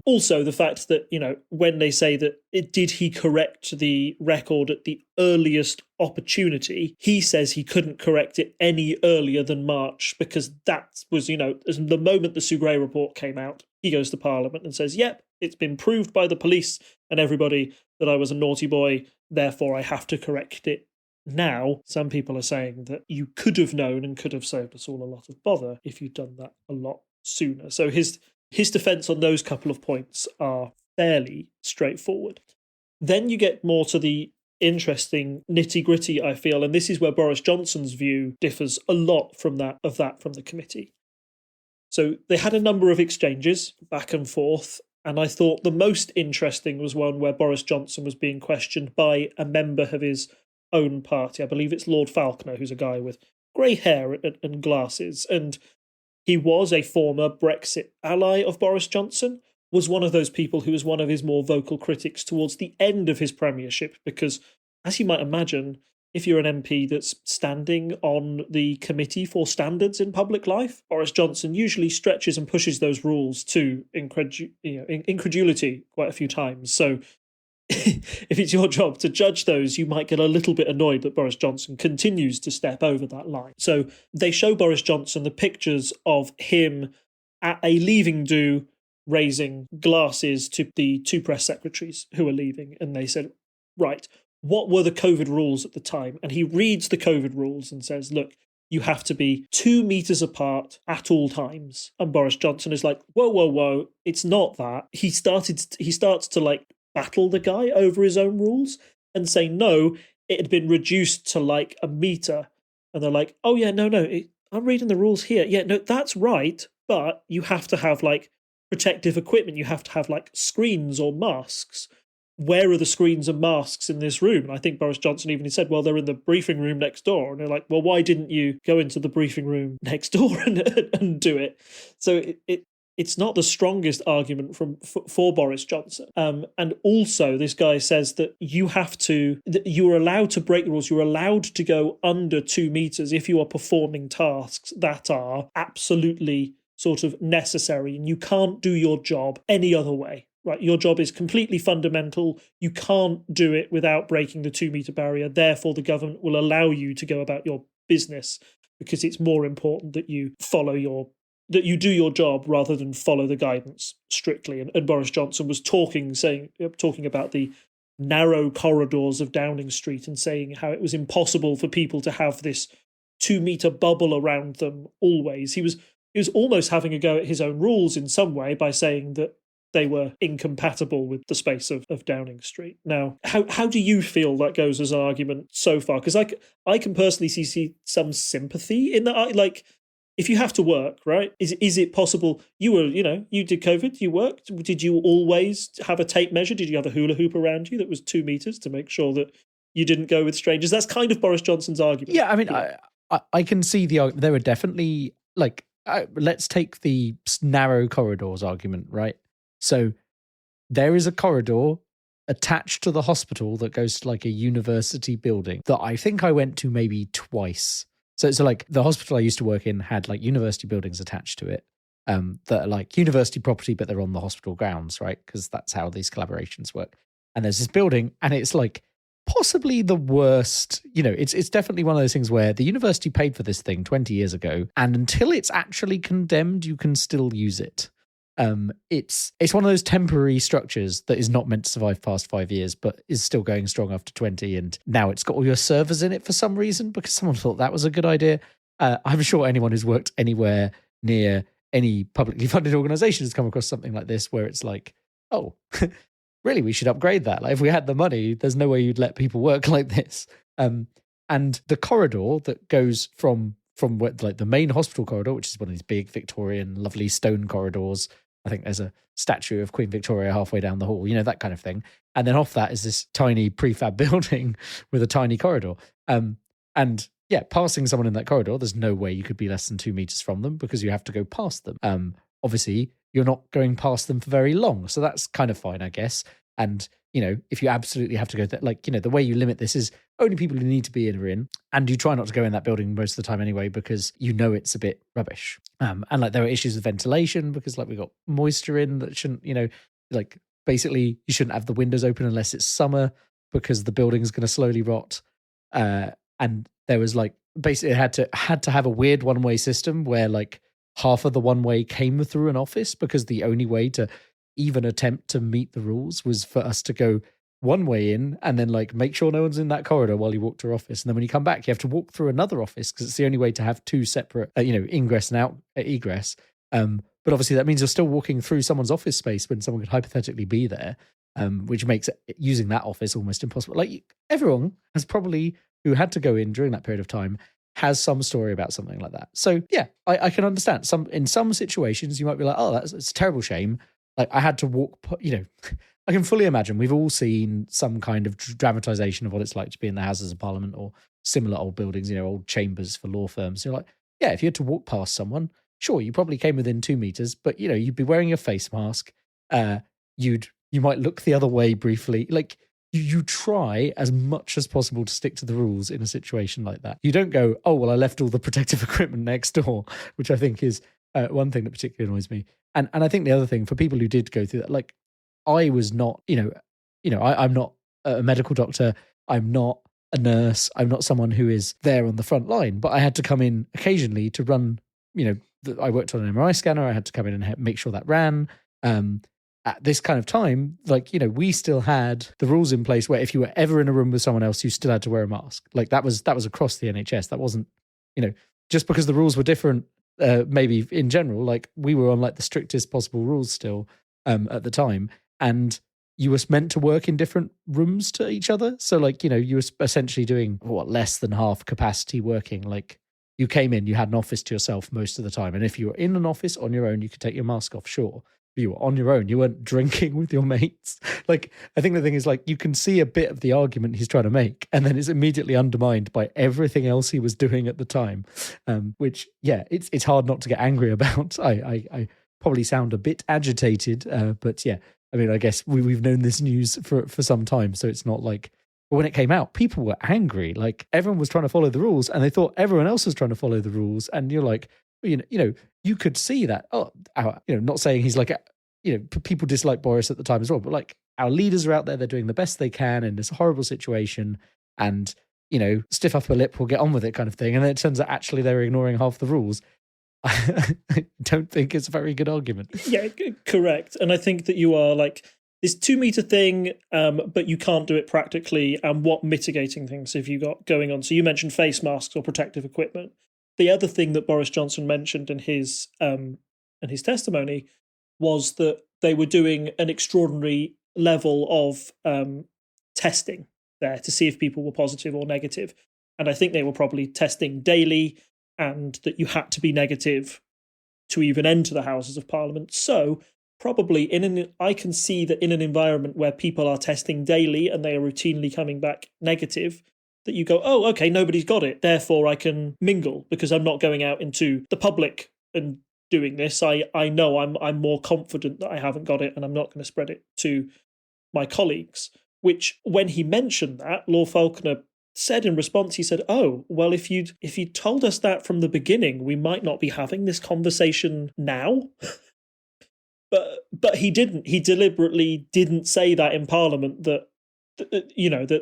S2: Also, the fact that, when they say that did he correct the record at the earliest opportunity, he says he couldn't correct it any earlier than March because that was, the moment the Sue Gray report came out, he goes to Parliament and says, yep, it's been proved by the police and everybody that I was a naughty boy, therefore I have to correct it now. Some people are saying that you could have known and could have saved us all a lot of bother if you'd done that a lot sooner. So his defence on those couple of points are fairly straightforward. Then you get more to the interesting nitty-gritty, I feel, and this is where Boris Johnson's view differs a lot from that from the committee. So they had a number of exchanges back and forth, and I thought the most interesting was one where Boris Johnson was being questioned by a member of his own party. I believe it's Lord Falconer, who's a guy with grey hair and glasses, and he was a former Brexit ally of Boris Johnson, was one of those people who was one of his more vocal critics towards the end of his premiership, because, as you might imagine, if you're an MP that's standing on the Committee for Standards in Public Life, Boris Johnson usually stretches and pushes those rules to incredulity quite a few times. So if it's your job to judge those, you might get a little bit annoyed that Boris Johnson continues to step over that line. So they show Boris Johnson the pictures of him at a leaving do raising glasses to the two press secretaries who are leaving. And they said, right, what were the COVID rules at the time? And he reads the COVID rules and says, look, you have to be 2 meters apart at all times. And Boris Johnson is like, whoa, it's not that. He starts to like battle the guy over his own rules and say, no, it had been reduced to like a meter. And they're like, oh yeah, no, I'm reading the rules here. Yeah, no, that's right. But you have to have like protective equipment. You have to have like screens or masks. Where are the screens and masks in this room? And I think Boris Johnson even said, well, they're in the briefing room next door. And they're like, well, why didn't you go into the briefing room next door and do it? So it's not the strongest argument for Boris Johnson. And also, this guy says that you are allowed to break the rules. You're allowed to go under 2 meters if you are performing tasks that are absolutely sort of necessary, and you can't do your job any other way. Right, your job is completely fundamental. You can't do it without breaking the 2 meter barrier. Therefore, the government will allow you to go about your business because it's more important that you do your job rather than follow the guidance strictly. And Boris Johnson was talking about the narrow corridors of Downing Street and saying how it was impossible for people to have this 2 meter bubble around them always. He was almost having a go at his own rules in some way by saying that they were incompatible with the space of Downing Street. Now, how do you feel that goes as an argument so far? Because I can personally see some sympathy in that. Like, if you have to work, right? Is it possible? You did COVID, you worked. Did you always have a tape measure? Did you have a hula hoop around you that was 2 meters to make sure that you didn't go with strangers? That's kind of Boris Johnson's argument.
S1: Yeah, I mean, I can see the argument. There were definitely, like, let's take the narrow corridors argument, right? So there is a corridor attached to the hospital that goes to like a university building that I think I went to maybe twice. So like the hospital I used to work in had like university buildings attached to it that are like university property, but they're on the hospital grounds, right? Because that's how these collaborations work. And there's this building and it's like possibly the worst, it's definitely one of those things where the university paid for this thing 20 years ago. And until it's actually condemned, you can still use it. It's one of those temporary structures that is not meant to survive past 5 years, but is still going strong after 20. And now it's got all your servers in it for some reason because someone thought that was a good idea. I'm sure anyone who's worked anywhere near any publicly funded organization has come across something like this where it's like, oh, really, we should upgrade that. Like if we had the money, there's no way you'd let people work like this. And the corridor that goes from what, like the main hospital corridor, which is one of these big Victorian, lovely stone corridors. I think there's a statue of Queen Victoria halfway down the hall, that kind of thing. And then off that is this tiny prefab building with a tiny corridor. And yeah, passing someone in that corridor, there's no way you could be less than 2 meters from them because you have to go past them. Obviously, you're not going past them for very long. So that's kind of fine, I guess. And, if you absolutely have to go, the way you limit this is only people who need to be in are in. And you try not to go in that building most of the time anyway, because it's a bit rubbish. And like there are issues with ventilation because like we got moisture in that shouldn't, like basically you shouldn't have the windows open unless it's summer because the building's going to slowly rot. And there was like, basically it had to have a weird one-way system where like half of the one-way came through an office because the only way to even attempt to meet the rules was for us to go one way in and then like make sure no one's in that corridor while you walk to your office. And then when you come back, you have to walk through another office because it's the only way to have two separate, ingress and egress. But obviously that means you're still walking through someone's office space when someone could hypothetically be there, which makes using that office almost impossible. Like everyone has probably, who had to go in during that period of time, has some story about something like that. So yeah, I can understand. In some situations you might be like, oh, it's a terrible shame. Like I had to walk, I can fully imagine we've all seen some kind of dramatization of what it's like to be in the Houses of Parliament or similar old buildings, old chambers for law firms. You're like, yeah, if you had to walk past someone, sure, you probably came within 2 meters, but you'd be wearing your face mask. You might look the other way briefly. Like you try as much as possible to stick to the rules in a situation like that. You don't go, oh, well, I left all the protective equipment next door, which I think is one thing that particularly annoys me. And I think the other thing for people who did go through that, like I was not, I'm not a medical doctor. I'm not a nurse. I'm not someone who is there on the front line, but I had to come in occasionally to run, I worked on an MRI scanner. I had to come in and make sure that ran. At this kind of time, we still had the rules in place where if you were ever in a room with someone else, you still had to wear a mask. Like that was across the NHS. That wasn't, just because the rules were different, maybe in general, like we were on like the strictest possible rules still at the time. And you were meant to work in different rooms to each other. So like, you were essentially doing less than half capacity working. Like you came in, you had an office to yourself most of the time. And if you were in an office on your own, you could take your mask off, sure. But you were on your own. You weren't drinking with your mates. Like, I think the thing is like, you can see a bit of the argument he's trying to make, and then it's immediately undermined by everything else he was doing at the time. Which, yeah, it's hard not to get angry about. I probably sound a bit agitated, but yeah, I mean, I guess we've known this news for some time, so it's not like, but when it came out, people were angry. Like everyone was trying to follow the rules, and they thought everyone else was trying to follow the rules. And you're like, you could see that. Oh, not saying he's like, people dislike Boris at the time as well, but like our leaders are out there, they're doing the best they can in this horrible situation, and stiff upper lip, will get on with it, kind of thing. And then it turns out actually they're ignoring half the rules. I don't think it's a very good argument.
S2: Yeah, correct. And I think that you are like this 2 meter thing, but you can't do it practically. And what mitigating things have you got going on? So you mentioned face masks or protective equipment. The other thing that Boris Johnson mentioned in his testimony was that they were doing an extraordinary level of testing there to see if people were positive or negative. And I think they were probably testing daily, and that you had to be negative to even enter the Houses of Parliament. So probably I can see that in an environment where people are testing daily and they are routinely coming back negative, that you go, oh, okay, nobody's got it, therefore I can mingle because I'm not going out into the public and doing this. I know I'm more confident that I haven't got it, and I'm not going to spread it to my colleagues. Which, when he mentioned that, Lord Falconer said in response, he said, oh, well, if you'd told us that from the beginning, we might not be having this conversation now. But he didn't. He deliberately didn't say that in Parliament, that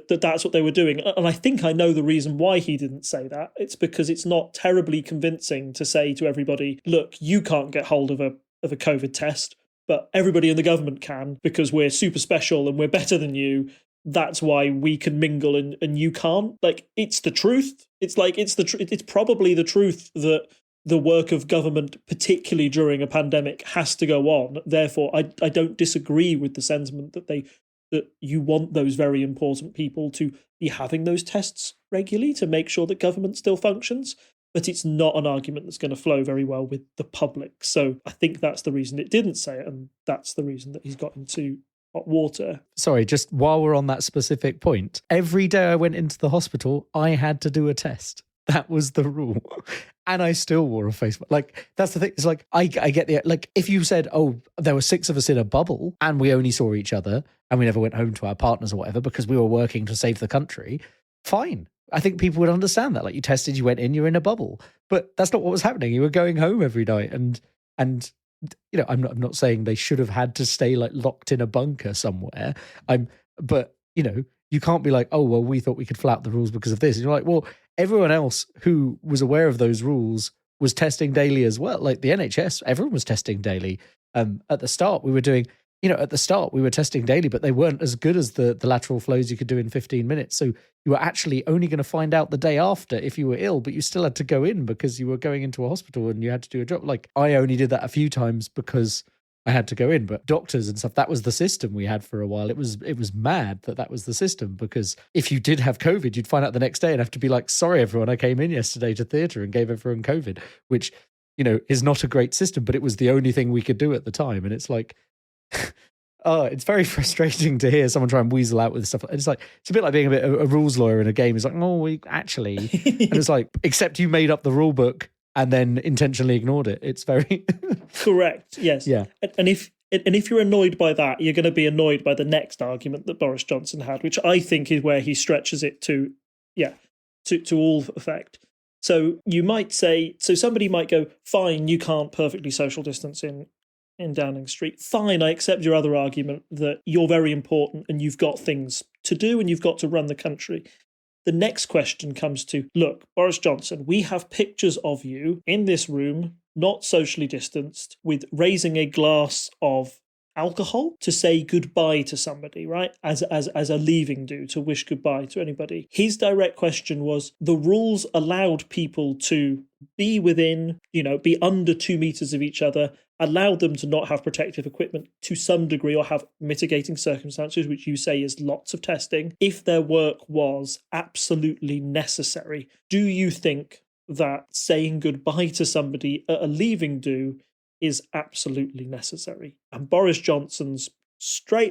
S2: that's what they were doing. And I think I know the reason why he didn't say that. It's because it's not terribly convincing to say to everybody, look, you can't get hold of a COVID test, but everybody in the government can because we're super special and we're better than you. That's why we can mingle and you can't. Like, it's the truth. It's like, it's probably the truth that the work of government, particularly during a pandemic, has to go on. Therefore, I don't disagree with the sentiment that you want those very important people to be having those tests regularly to make sure that government still functions. But it's not an argument that's going to flow very well with the public. So I think that's the reason it didn't say it, and that's the reason that he's got into hot water.
S1: Sorry, just while we're on that specific point, every day I went into the hospital, I had to do a test. That was the rule. And I still wore a face mask. Like, that's the thing. It's like, I get the, like, if you said, oh, there were 6 of us in a bubble and we only saw each other and we never went home to our partners or whatever because we were working to save the country, fine. I think people would understand that. Like, you tested, you went in, you're in a bubble. But that's not what was happening. You were going home every night. And I'm not saying they should have had to stay like locked in a bunker somewhere. But you can't be like, oh, well, we thought we could flout the rules because of this. And you're like, well, everyone else who was aware of those rules was testing daily as well. Like the NHS, everyone was testing daily. At the start, we were doing, at the start we were testing daily, but they weren't as good as the lateral flows you could do in 15 minutes. So you were actually only going to find out the day after if you were ill, but you still had to go in because you were going into a hospital and you had to do a job. Like, I only did that a few times because I had to go in, but doctors and stuff, that was the system we had for a while. It was mad that was the system, because if you did have COVID, you'd find out the next day and have to be like, sorry, everyone, I came in yesterday to theatre and gave everyone COVID, which, is not a great system, but it was the only thing we could do at the time. And it's like, oh, it's very frustrating to hear someone try and weasel out with stuff. It's like, it's a bit like being a rules lawyer in a game. It's like, oh, we actually, and it's like, except you made up the rule book and then intentionally ignored it. It's very
S2: correct. Yes.
S1: Yeah.
S2: And if you're annoyed by that, you're going to be annoyed by the next argument that Boris Johnson had, which I think is where he stretches it to all effect. So you might say, so somebody might go, fine, you can't perfectly social distance in Downing Street. Fine, I accept your other argument that you're very important and you've got things to do and you've got to run the country. The next question comes to, look, Boris Johnson, we have pictures of you in this room, not socially distanced, with raising a glass of alcohol to say goodbye to somebody, right? As a leaving do, to wish goodbye to anybody. His direct question was, the rules allowed people to be within, be under 2 meters of each other, allowed them to not have protective equipment to some degree or have mitigating circumstances, which you say is lots of testing, if their work was absolutely necessary. Do you think that saying goodbye to somebody at a leaving do is absolutely necessary? And Boris Johnson's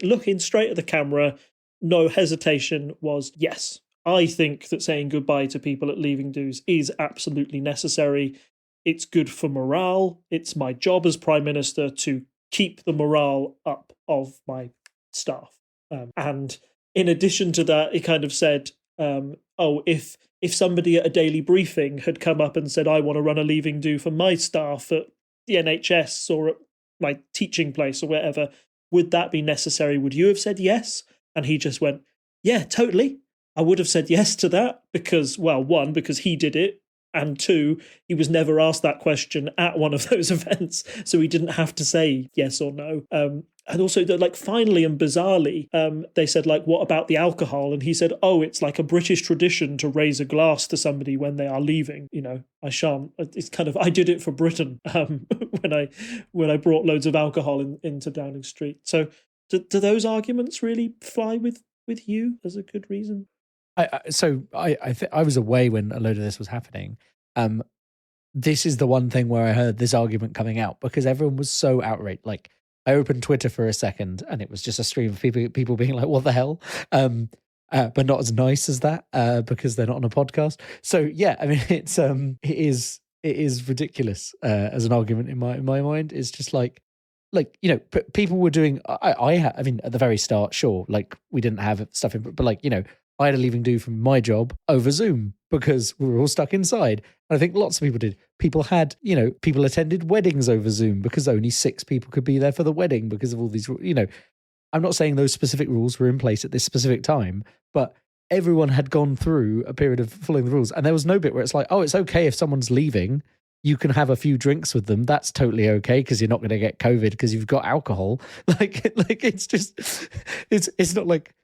S2: looking straight at the camera, no hesitation, was yes. I think that saying goodbye to people at leaving do's is absolutely necessary. It's good for morale. It's my job as Prime Minister to keep the morale up of my staff. And in addition to that, he kind of said, if somebody at a daily briefing had come up and said, I want to run a leaving do for my staff at the NHS or at my teaching place or wherever, would that be necessary? Would you have said yes? And he just went, yeah, totally. I would have said yes to that because, well, one, because he did it, and two, he was never asked that question at one of those events, so he didn't have to say yes or no. And also, finally and bizarrely, they said, what about the alcohol? And he said, oh, it's like a British tradition to raise a glass to somebody when they are leaving. I shan't. It's kind of, I did it for Britain when I brought loads of alcohol into Downing Street. So do those arguments really fly with you as a good reason?
S1: I was away when a load of this was happening. This is the one thing where I heard this argument coming out because everyone was so outraged. Like, I opened Twitter for a second and it was just a stream of people being like, what the hell? But not as nice as that because they're not on a podcast. So yeah, I mean, it is ridiculous as an argument in my mind. It's just people were doing, I mean, at the very start, sure, we didn't have stuff in, but I had a leaving do from my job over Zoom because we were all stuck inside. And I think lots of people did. People had, people attended weddings over Zoom because only 6 people could be there for the wedding because of all these, I'm not saying those specific rules were in place at this specific time, but everyone had gone through a period of following the rules. And there was no bit where it's like, oh, it's okay if someone's leaving, you can have a few drinks with them. That's totally okay because you're not going to get COVID because you've got alcohol. It's just, it's not like,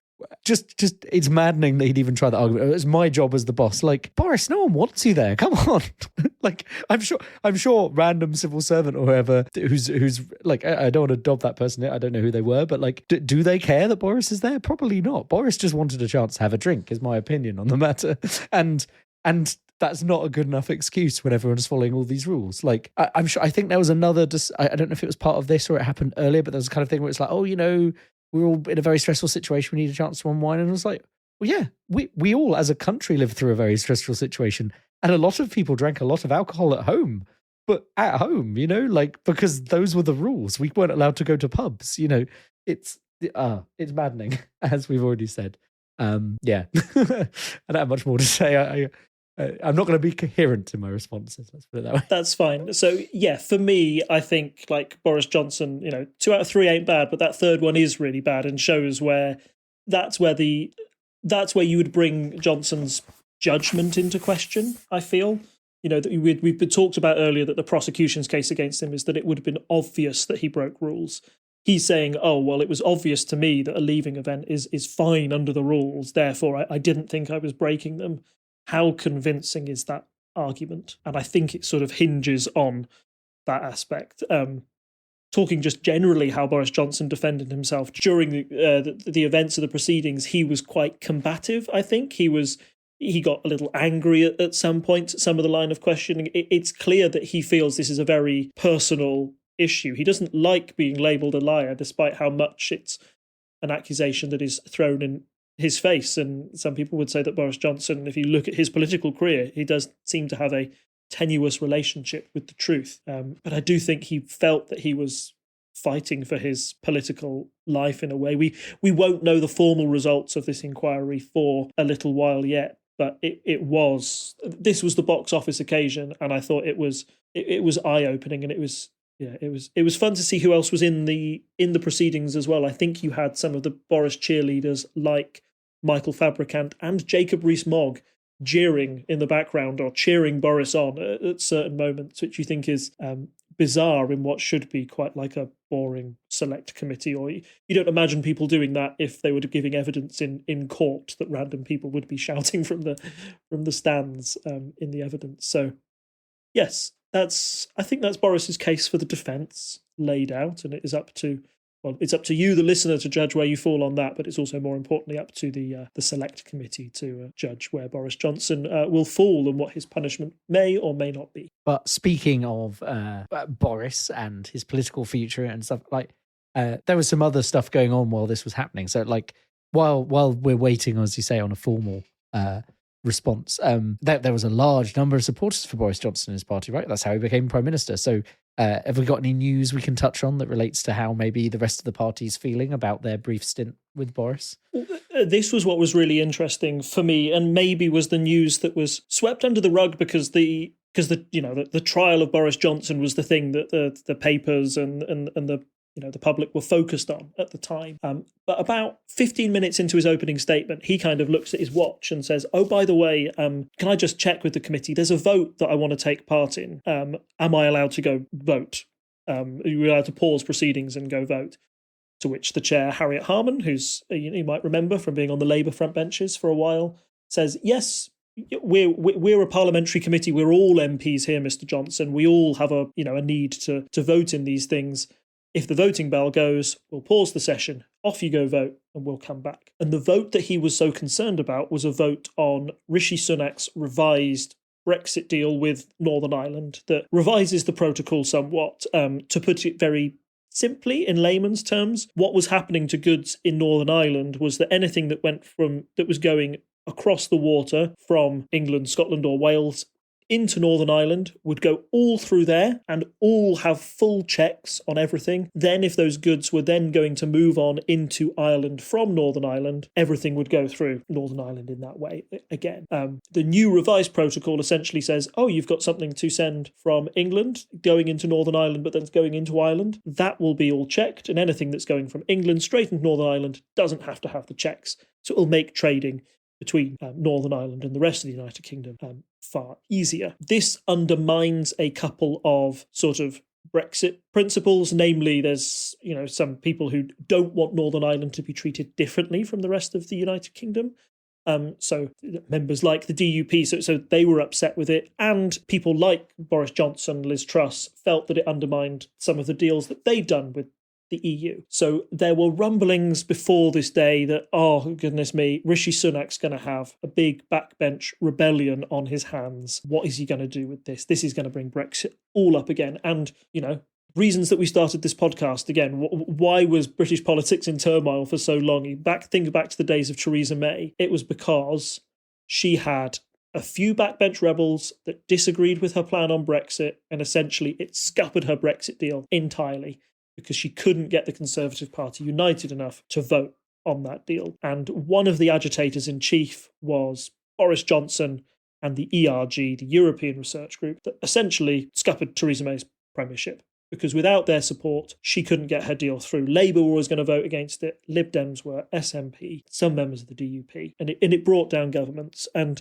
S1: just it's maddening that he'd even try that argument. It's my job as the boss. Boris, no one wants you there. Come on. I'm sure random civil servant or whoever who's I don't want to dob that person. I don't know who they were, but do they care that Boris is there? Probably not. Boris just wanted a chance to have a drink, is my opinion on the matter. And that's not a good enough excuse when everyone's following all these rules. I'm sure, I think there was another, I don't know if it was part of this or it happened earlier, but there was a kind of thing where it's like, we're all in a very stressful situation. We need a chance to unwind. And it was like, well, yeah, we all as a country live through a very stressful situation. And a lot of people drank a lot of alcohol at home, but at home, because those were the rules. We weren't allowed to go to pubs, it's maddening, as we've already said. Yeah, I don't have much more to say. I'm not going to be coherent in my responses. Let's put it that way.
S2: That's fine. So yeah, for me, I think Boris Johnson, 2 out of 3 ain't bad, but that third one is really bad and shows where that's where you would bring Johnson's judgment into question. I feel, that we've been talked about earlier that the prosecution's case against him is that it would have been obvious that he broke rules. he's saying, oh, well, it was obvious to me that a leaving event is fine under the rules, therefore I didn't think I was breaking them. How convincing is that argument? And I think it sort of hinges on that aspect. Talking just generally how Boris Johnson defended himself during the events of the proceedings, he was quite combative, I think. He got a little angry at some points at some of the line of questioning. It's clear that he feels this is a very personal issue. He doesn't like being labelled a liar, despite how much it's an accusation that is thrown in his face. And some people would say that Boris Johnson, if you look at his political career, he does seem to have a tenuous relationship with the truth. But I do think he felt that he was fighting for his political life in a way. We won't know the formal results of this inquiry for a little while yet, but this was the box office occasion, and I thought it was eye-opening, and it was fun to see who else was in the proceedings as well. I think you had some of the Boris cheerleaders like Michael Fabricant and Jacob Rees-Mogg jeering in the background or cheering Boris on at certain moments, which you think is bizarre in what should be quite like a boring select committee. Or you don't imagine people doing that if they were giving evidence in court, that random people would be shouting from the stands in the evidence. So yes, I think that's Boris's case for the defence laid out, and it is up to you, the listener, to judge where you fall on that, but it's also more importantly up to the select committee to judge where Boris Johnson will fall and what his punishment may or may not be.
S1: But speaking of Boris and his political future and stuff, like there was some other stuff going on while this was happening. So like while we're waiting, as you say, on a formal response, there was a large number of supporters for Boris Johnson and his party, right? That's how he became Prime Minister. So have we got any news we can touch on that relates to how maybe the rest of the party's feeling about their brief stint with Boris?
S2: This was what was really interesting for me, and maybe was the news that was swept under the rug because the trial of Boris Johnson was the thing that the papers and the public were focused on at the time. But about 15 minutes into his opening statement, he kind of looks at his watch and says, oh, by the way, can I just check with the committee? There's a vote that I want to take part in. Am I allowed to go vote? Are you allowed to pause proceedings and go vote? To which the chair, Harriet Harman, who's you might remember from being on the Labour front benches for a while, says, yes, we're a parliamentary committee. We're all MPs here, Mr. Johnson. We all have a need to vote in these things. If the voting bell goes, we'll pause the session, off you go vote, and we'll come back. And the vote that he was so concerned about was a vote on Rishi Sunak's revised Brexit deal with Northern Ireland that revises the protocol somewhat. To put it very simply, in layman's terms, what was happening to goods in Northern Ireland was that anything that was going across the water from England, Scotland or Wales into Northern Ireland would go all through there and all have full checks on everything. Then if those goods were then going to move on into Ireland from Northern Ireland, everything would go through Northern Ireland in that way again. The new revised protocol essentially says, oh, you've got something to send from England going into Northern Ireland, but then it's going into Ireland. That will be all checked, and anything that's going from England straight into Northern Ireland doesn't have to have the checks. So it'll make trading between Northern Ireland and the rest of the United Kingdom far easier. This undermines a couple of sort of Brexit principles, namely there's some people who don't want Northern Ireland to be treated differently from the rest of the United Kingdom. So members like the DUP, so they were upset with it, and people like Boris Johnson, Liz Truss, felt that it undermined some of the deals that they'd done with the EU. So there were rumblings before this day that, oh, goodness me, Rishi Sunak's going to have a big backbench rebellion on his hands. What is he going to do with this? This is going to bring Brexit all up again. And, reasons that we started this podcast again, why was British politics in turmoil for so long? Think back to the days of Theresa May. It was because she had a few backbench rebels that disagreed with her plan on Brexit, and essentially it scuppered her Brexit deal entirely, because she couldn't get the Conservative Party united enough to vote on that deal. And one of the agitators in chief was Boris Johnson and the ERG, the European Research Group, that essentially scuppered Theresa May's premiership, because without their support, she couldn't get her deal through. Labour were always going to vote against it. Lib Dems were, SNP, some members of the DUP. And it brought down governments. And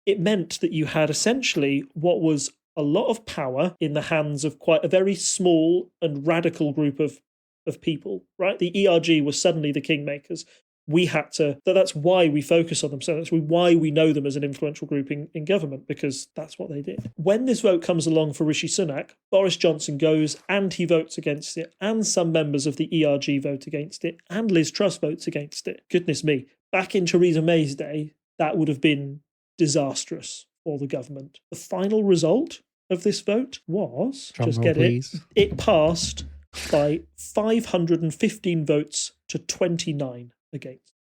S2: it meant that you had essentially what was a lot of power in the hands of quite a very small and radical group of of people, right? The ERG was suddenly the kingmakers. We had to, that's why we focus on them. So that's why we know them as an influential group in government, because that's what they did. When this vote comes along for Rishi Sunak, Boris Johnson goes and he votes against it, and some members of the ERG vote against it, and Liz Truss votes against it. Goodness me. Back in Theresa May's day, that would have been disastrous for the government. The final result of this vote was, it passed by 515 votes to 29 against.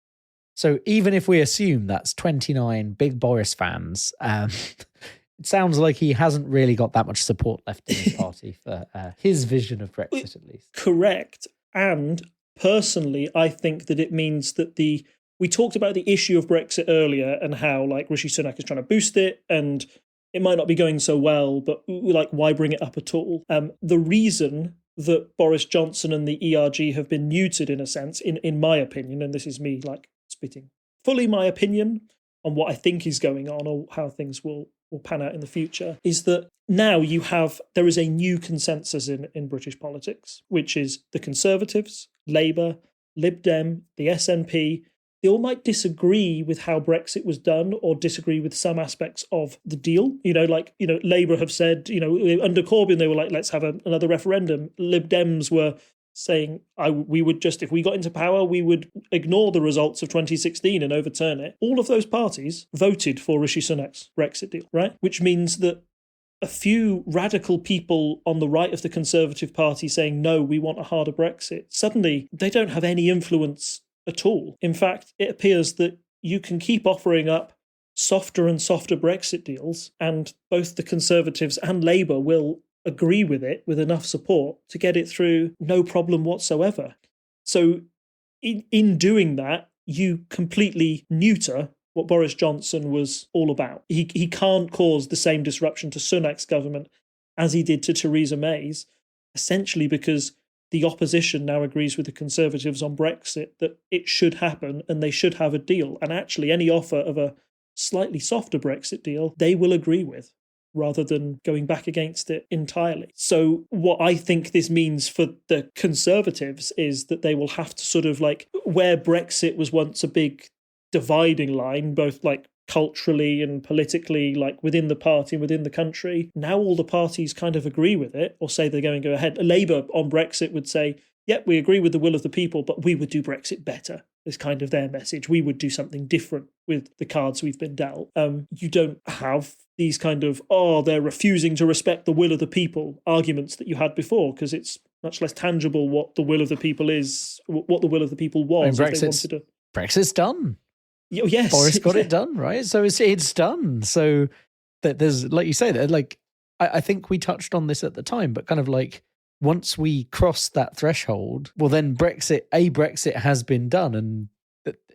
S1: So even if we assume that's 29 big Boris fans, it sounds like he hasn't really got that much support left in his party for his vision of Brexit, at least.
S2: Correct. And personally, I think that it means that we talked about the issue of Brexit earlier and how like Rishi Sunak is trying to boost it and it might not be going so well, but like why bring it up at all? The reason that Boris Johnson and the ERG have been neutered in a sense, in my opinion, and this is me like spitting fully my opinion on what I think is going on or how things will pan out in the future, is that now there is a new consensus in British politics, which is the Conservatives, Labour, Lib Dem, the SNP. They all might disagree with how Brexit was done or disagree with some aspects of the deal. Labour have said, under Corbyn, they were like, let's have another referendum. Lib Dems were saying, we would just, if we got into power, we would ignore the results of 2016 and overturn it. All of those parties voted for Rishi Sunak's Brexit deal, right? Which means that a few radical people on the right of the Conservative Party saying, no, we want a harder Brexit, suddenly they don't have any influence at all. In fact, it appears that you can keep offering up softer and softer Brexit deals, and both the Conservatives and Labour will agree with it with enough support to get it through no problem whatsoever. So in doing that, you completely neuter what Boris Johnson was all about. He can't cause the same disruption to Sunak's government as he did to Theresa May's, essentially because the opposition now agrees with the Conservatives on Brexit that it should happen and they should have a deal. And actually any offer of a slightly softer Brexit deal, they will agree with, rather than going back against it entirely. So what I think this means for the Conservatives is that they will have to sort of like, where Brexit was once a big dividing line, both like culturally and politically, like within the party and within the country, now all the parties kind of agree with it or say they're going to go ahead. Labour on Brexit would say, yep, we agree with the will of the people, but we would do Brexit better. Is kind of their message. We would do something different with the cards we've been dealt. You don't have these kind of, they're refusing to respect the will of the people arguments that you had before, because it's much less tangible what the will of the people is, what the will of the people was.
S1: Brexit's done.
S2: Yes,
S1: Boris got it done, right? So it's done. So that there's, like you say, that like I think we touched on this at the time, but kind of like once we cross that threshold, well, then Brexit has been done, and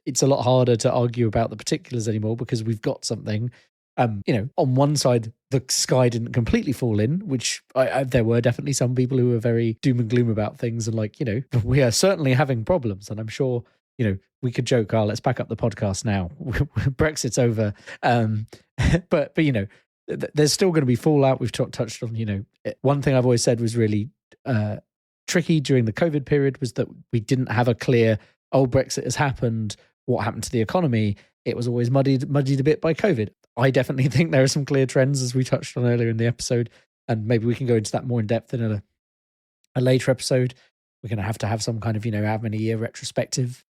S1: it's a lot harder to argue about the particulars anymore because we've got something. On one side, the sky didn't completely fall in, which there were definitely some people who were very doom and gloom about things, and like, we are certainly having problems, and I'm sure. We could joke, let's back up the podcast now. Brexit's over. But there's still going to be fallout. We've touched on, one thing I've always said was really tricky during the COVID period was that we didn't have a clear, Brexit has happened. What happened to the economy? It was always muddied a bit by COVID. I definitely think there are some clear trends, as we touched on earlier in the episode, and maybe we can go into that more in depth in a later episode. We're going to have some kind of, how many year retrospective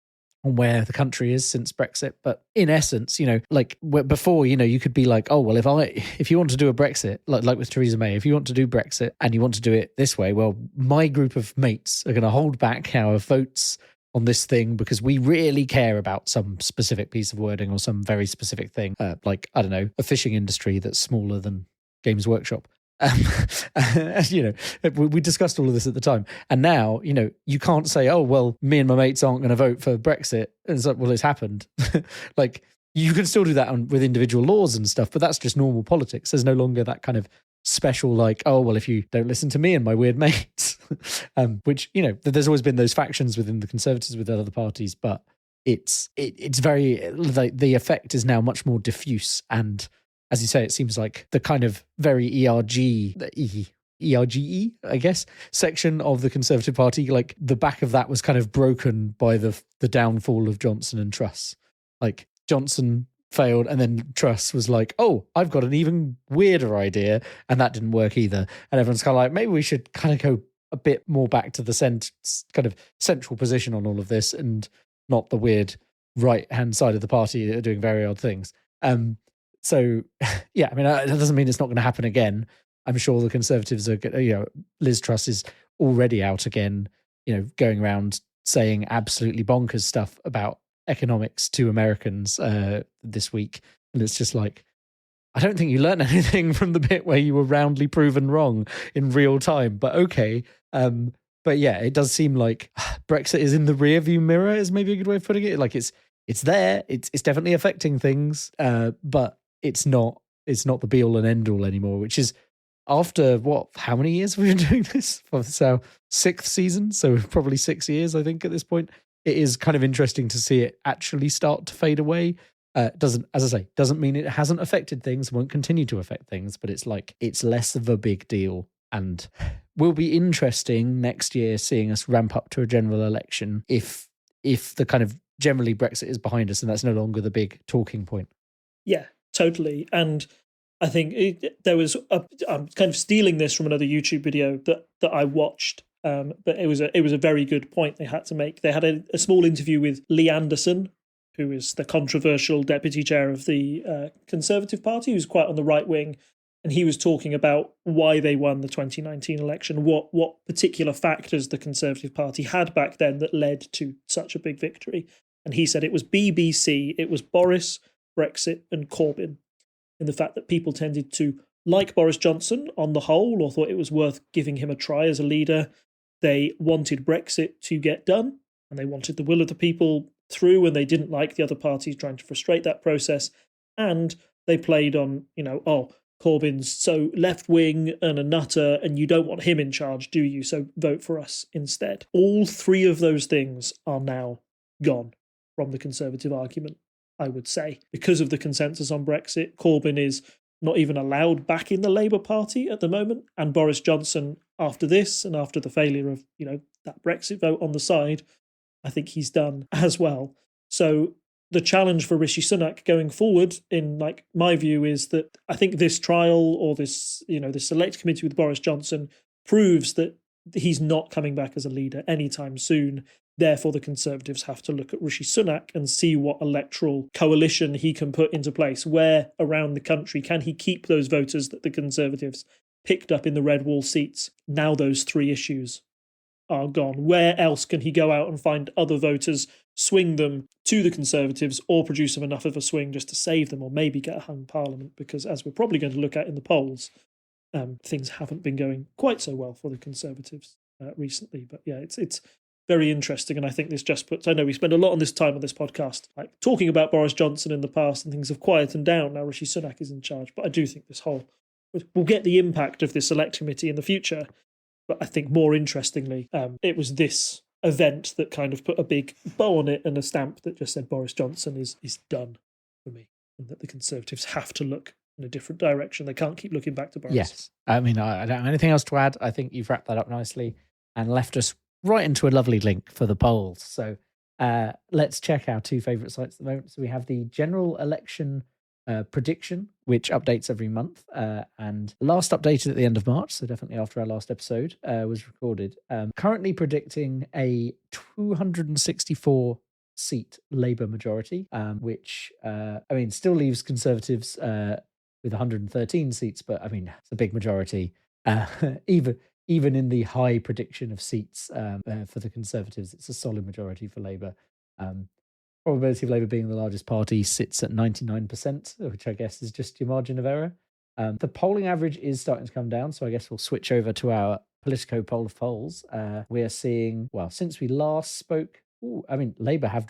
S1: on where the country is since Brexit. But in essence, like before, you could be like, if you want to do a Brexit, like with Theresa May, if you want to do Brexit and you want to do it this way, well, my group of mates are going to hold back our votes on this thing because we really care about some specific piece of wording or some very specific thing, like, I don't know, a fishing industry that's smaller than Games Workshop. We discussed all of this at the time, and now you can't say, me and my mates aren't going to vote for Brexit. And it's like, well, it's happened. Like, you can still do that with individual laws and stuff, but that's just normal politics. There's no longer that kind of special like, if you don't listen to me and my weird mates, which there's always been those factions within the Conservatives with other parties, but it's very like the effect is now much more diffuse. And as you say, it seems like the kind of very ERGE, I guess, section of the Conservative Party, like the back of that was kind of broken by the downfall of Johnson and Truss. Like Johnson failed, and then Truss was like, oh, I've got an even weirder idea, and that didn't work either. And everyone's kind of like, maybe we should kind of go a bit more back to the kind of central position on all of this, and not the weird right-hand side of the party that are doing very odd things. So, yeah, I mean, that doesn't mean it's not going to happen again. I'm sure the Conservatives are, Liz Truss is already out again, going around saying absolutely bonkers stuff about economics to Americans this week. And it's just like, I don't think you learned anything from the bit where you were roundly proven wrong in real time, but okay. But yeah, it does seem like Brexit is in the rearview mirror is maybe a good way of putting it. Like it's there, it's definitely affecting things, but it's not the be all and end all anymore, which is after how many years we've been doing this? It's our 6th season, so probably 6 years, I think, at this point. It is kind of interesting to see it actually start to fade away. Doesn't mean it hasn't affected things, won't continue to affect things, but it's like it's less of a big deal, and will be interesting next year seeing us ramp up to a general election if the kind of generally Brexit is behind us and that's no longer the big talking point.
S2: Yeah, totally. And I think I'm kind of stealing this from another YouTube video that I watched, but it was a very good point they had to make. They had a small interview with Lee Anderson, who is the controversial deputy chair of the Conservative Party, who's quite on the right wing, and he was talking about why they won the 2019 election, what particular factors the Conservative Party had back then that led to such a big victory. And he said it was BBC, it was Boris, Brexit, and Corbyn. And the fact that people tended to like Boris Johnson on the whole, or thought it was worth giving him a try as a leader. They wanted Brexit to get done, and they wanted the will of the people through, and they didn't like the other parties trying to frustrate that process. And they played on, Corbyn's so left-wing and a nutter, and you don't want him in charge, do you? So vote for us instead. All three of those things are now gone from the Conservative argument, I would say. Because of the consensus on Brexit, Corbyn is not even allowed back in the Labour Party at the moment. And Boris Johnson, after this and after the failure of, that Brexit vote on the side, I think he's done as well. So the challenge for Rishi Sunak going forward, in my view, is that I think this trial or this, this select committee with Boris Johnson proves that he's not coming back as a leader anytime soon. Therefore, the Conservatives have to look at Rishi Sunak and see what electoral coalition he can put into place. Where around the country can he keep those voters that the Conservatives picked up in the red wall seats? Now those three issues are gone. Where else can he go out and find other voters, swing them to the Conservatives, or produce them enough of a swing just to save them, or maybe get a hung parliament? Because as we're probably going to look at in the polls, things haven't been going quite so well for the Conservatives recently. But yeah, it's very interesting, and I think this just puts, I know we spend a lot on this time on this podcast talking about Boris Johnson in the past, and things have quietened down now Rishi Sunak is in charge, but I do think we'll get the impact of this select committee in the future. But I think more interestingly, it was this event that kind of put a big bow on it and a stamp that just said Boris Johnson is done for me, and that the Conservatives have to look in a different direction. They can't keep looking back to Boris.
S1: Yes. I mean, I don't have anything else to add. I think you've wrapped that up nicely and left us right into a lovely link for the polls. So let's check our two favourite sites at the moment. So we have the general election prediction, which updates every month, and last updated at the end of March, so definitely after our last episode was recorded. Currently predicting a 264 seat Labour majority, which still leaves Conservatives with 113 seats, but I mean it's a big majority. Even in the high prediction of seats for the Conservatives, it's a solid majority for Labour. Probability of Labour being the largest party sits at 99%, which I guess is just your margin of error. The polling average is starting to come down, so I guess we'll switch over to our Politico poll of polls. We are seeing, since we last spoke, Labour have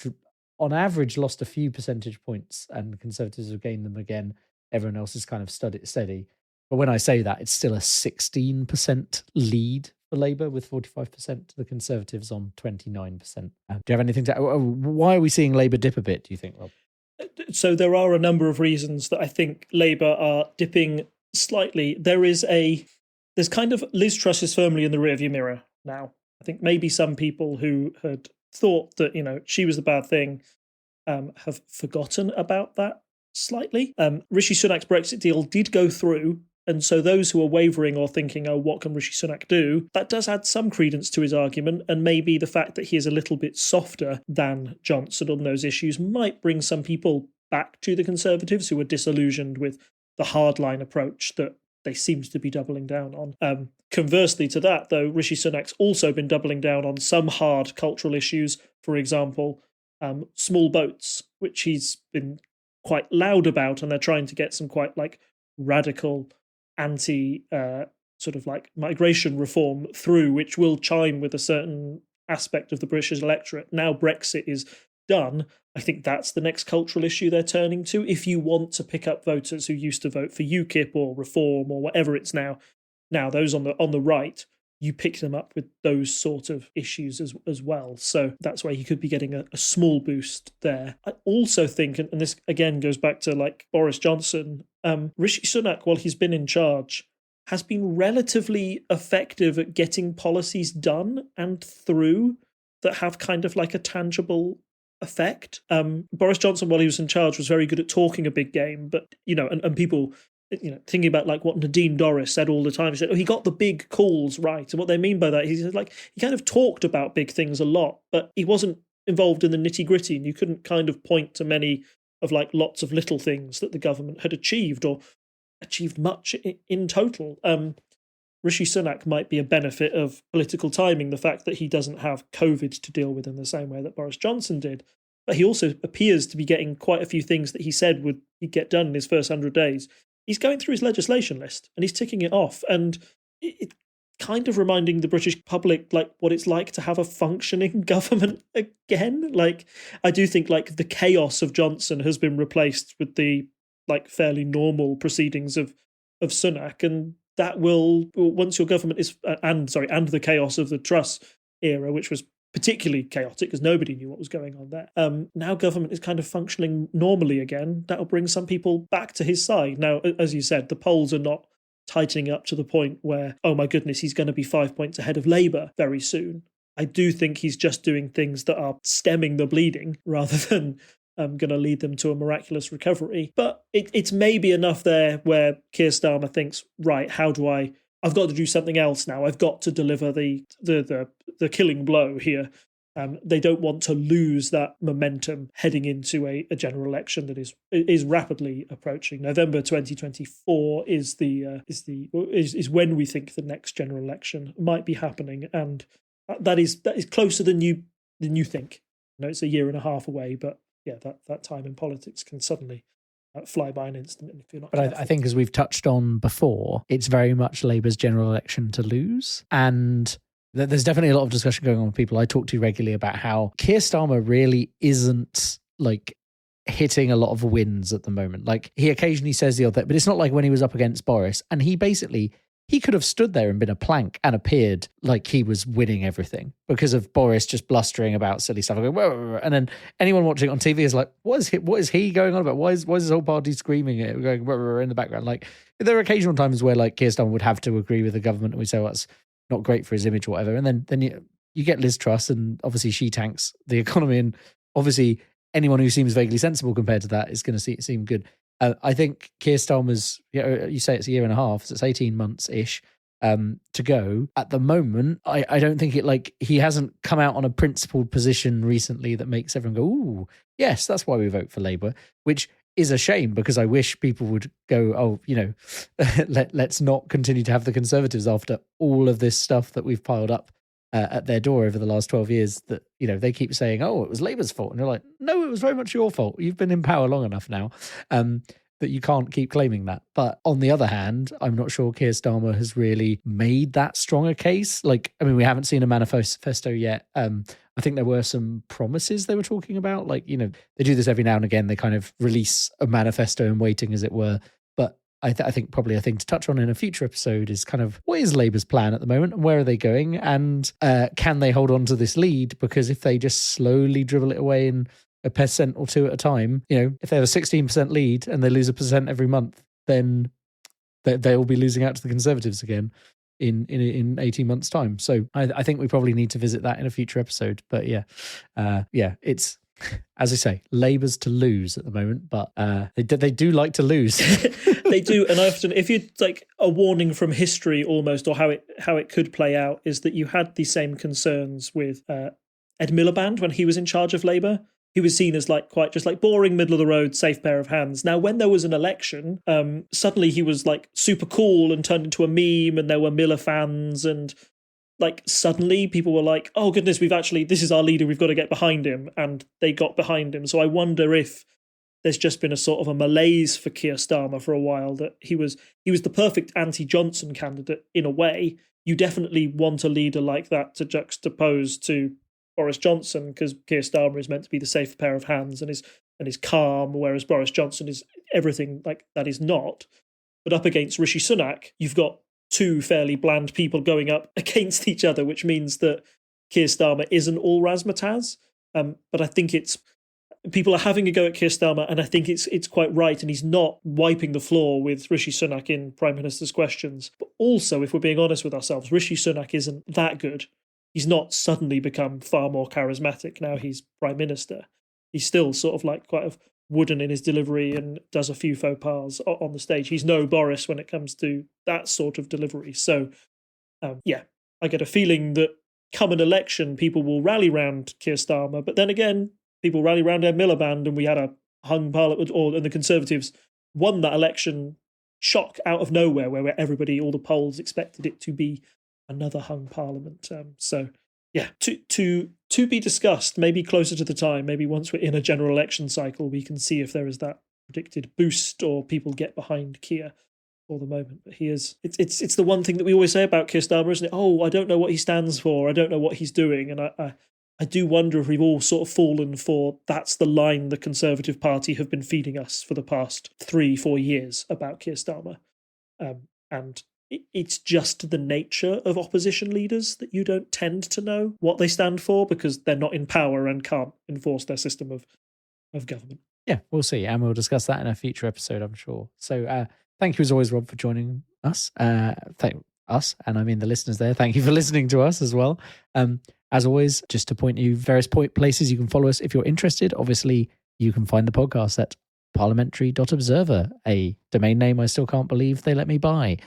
S1: on average lost a few percentage points, and Conservatives have gained them again. Everyone else is kind of steady. But when I say that, it's still a 16% lead for Labour, with 45% to the Conservatives on 29%. Do you have anything to... Why are we seeing Labour dip a bit, do you think, Rob?
S2: So there are a number of reasons that I think Labour are dipping slightly. There is a there's kind of Liz Truss is firmly in the rearview mirror now. I think maybe some people who had thought that, she was the bad thing have forgotten about that slightly. Rishi Sunak's Brexit deal did go through. And so those who are wavering or thinking, oh, what can Rishi Sunak do? That does add some credence to his argument. And maybe the fact that he is a little bit softer than Johnson on those issues might bring some people back to the Conservatives who were disillusioned with the hardline approach that they seemed to be doubling down on. Conversely to that, though, Rishi Sunak's also been doubling down on some hard cultural issues. For example, small boats, which he's been quite loud about, and they're trying to get some quite radical anti sort of migration reform through, which will chime with a certain aspect of the British electorate. Now Brexit is done, I think that's the next cultural issue they're turning to. If you want to pick up voters who used to vote for UKIP or Reform or whatever it's now those on the right, you pick them up with those sort of issues as well. So that's why he could be getting a small boost there. I also think, and this again goes back to Boris Johnson, Rishi Sunak, while he's been in charge, has been relatively effective at getting policies done and through that have kind of a tangible effect. Boris Johnson, while he was in charge, was very good at talking a big game, but and people thinking about what Nadine Dorris said all the time. She said, he got the big calls right. And what they mean by that, he said he kind of talked about big things a lot, but he wasn't involved in the nitty gritty, and you couldn't kind of point to many of lots of little things that the government had achieved or achieved much in total. Rishi Sunak might be a benefit of political timing, the fact that he doesn't have COVID to deal with in the same way that Boris Johnson did. But he also appears to be getting quite a few things that he said he'd get done in his first 100 days. He's going through his legislation list and he's ticking it off. And it kind of reminding the British public what it's like to have a functioning government again. I do think the chaos of Johnson has been replaced with the fairly normal proceedings of Sunak, and that will, once your government is and the chaos of the Truss era, which was particularly chaotic because nobody knew what was going on there. Now government is kind of functioning normally again. That'll bring some people back to his side. Now, as you said, the polls are not tightening up to the point where, oh my goodness, he's going to be 5 points ahead of Labour very soon. I do think he's just doing things that are stemming the bleeding rather than going to lead them to a miraculous recovery. But it's maybe enough there where Keir Starmer thinks, right, I've got to do something else now. I've got to deliver the killing blow here. They don't want to lose that momentum heading into a general election that is rapidly approaching. November 2024 is when we think the next general election might be happening, and that is closer than you think. It's a year and a half away, but yeah, that time in politics can suddenly fly by an instant if you're not careful.
S1: But I think, as we've touched on before, it's very much Labour's general election to lose. And there's definitely a lot of discussion going on with people I talk to regularly about how Keir Starmer really isn't hitting a lot of wins at the moment. He occasionally says the odd thing, but it's not like when he was up against Boris, and he could have stood there and been a plank and appeared like he was winning everything because of Boris just blustering about silly stuff. And then anyone watching it on TV is like, what is he going on about? Why is his whole party screaming it, going in the background? There are occasional times where Keir Starmer would have to agree with the government and we say, well, that's not great for his image or whatever. And then you get Liz Truss, and obviously she tanks the economy, and obviously anyone who seems vaguely sensible compared to that is going to seem good. I think Keir Starmer's, you say it's a year and a half, so it's 18 months-ish to go. At the moment, I don't think he hasn't come out on a principled position recently that makes everyone go, ooh, yes, that's why we vote for Labour, which is a shame because I wish people would go, let's not continue to have the Conservatives after all of this stuff that we've piled up at their door over the last 12 years that, they keep saying, oh, it was Labour's fault. And you're like, no, it was very much your fault. You've been in power long enough now that you can't keep claiming that. But on the other hand, I'm not sure Keir Starmer has really made that strong a case. We haven't seen a manifesto yet. I think there were some promises they were talking about. They do this every now and again. They kind of release a manifesto in waiting, as it were. But I think probably a thing to touch on in a future episode is kind of what is Labour's plan at the moment and where are they going, and can they hold on to this lead? Because if they just slowly dribble it away in 1% or 2% at a time, if they have a 16% lead and they lose 1% every month, then they'll be losing out to the Conservatives again. in 18 months' time. So I think we probably need to visit that in a future episode. But it's, as I say, Labour's to lose at the moment, but they do like to lose.
S2: They do, and often, if you like a warning from history almost, or how it could play out, is that you had the same concerns with Ed Miliband when he was in charge of Labour. He was seen as like quite just like boring, middle of the road, safe pair of hands. Now, when there was an election, suddenly he was like super cool and turned into a meme, and there were Miller fans, and like suddenly people were like, "Oh goodness, this is our leader. We've got to get behind him," and they got behind him. So I wonder if there's just been a sort of a malaise for Keir Starmer for a while, that he was the perfect anti-Johnson candidate in a way. You definitely want a leader like that to juxtapose to Boris Johnson, because Keir Starmer is meant to be the safe pair of hands and is calm, whereas Boris Johnson is everything like that is not. But up against Rishi Sunak, you've got two fairly bland people going up against each other, which means that Keir Starmer isn't all razzmatazz. But I think people are having a go at Keir Starmer, and I think it's quite right, and he's not wiping the floor with Rishi Sunak in Prime Minister's questions. But also, if we're being honest with ourselves, Rishi Sunak isn't that good. He's not suddenly become far more charismatic now he's Prime Minister. He's still sort of like quite wooden in his delivery and does a few faux pas on the stage. He's no Boris when it comes to that sort of delivery. So, I get a feeling that come an election, people will rally round Keir Starmer. But then again, people rally round Ed Miliband, and we had a hung parliament, and the Conservatives won that election shock out of nowhere, where everybody, all the polls expected it to be another hung parliament. To be discussed, maybe closer to the time, maybe once we're in a general election cycle, we can see if there is that predicted boost or people get behind Keir for the moment. But it's the one thing that we always say about Keir Starmer, isn't it? Oh, I don't know what he stands for. I don't know what he's doing. And I do wonder if we've all sort of fallen for that's the line the Conservative Party have been feeding us for the past 3-4 years about Keir Starmer. And it's just the nature of opposition leaders that you don't tend to know what they stand for, because they're not in power and can't enforce their system of government.
S1: Yeah, we'll see. And we'll discuss that in a future episode, I'm sure. So thank you as always, Rob, for joining us. Thank us, and I mean the listeners there. Thank you for listening to us as well. As always, just to point you various places you can follow us if you're interested. Obviously, you can find the podcast at parliamentary.observer, a domain name I still can't believe they let me buy.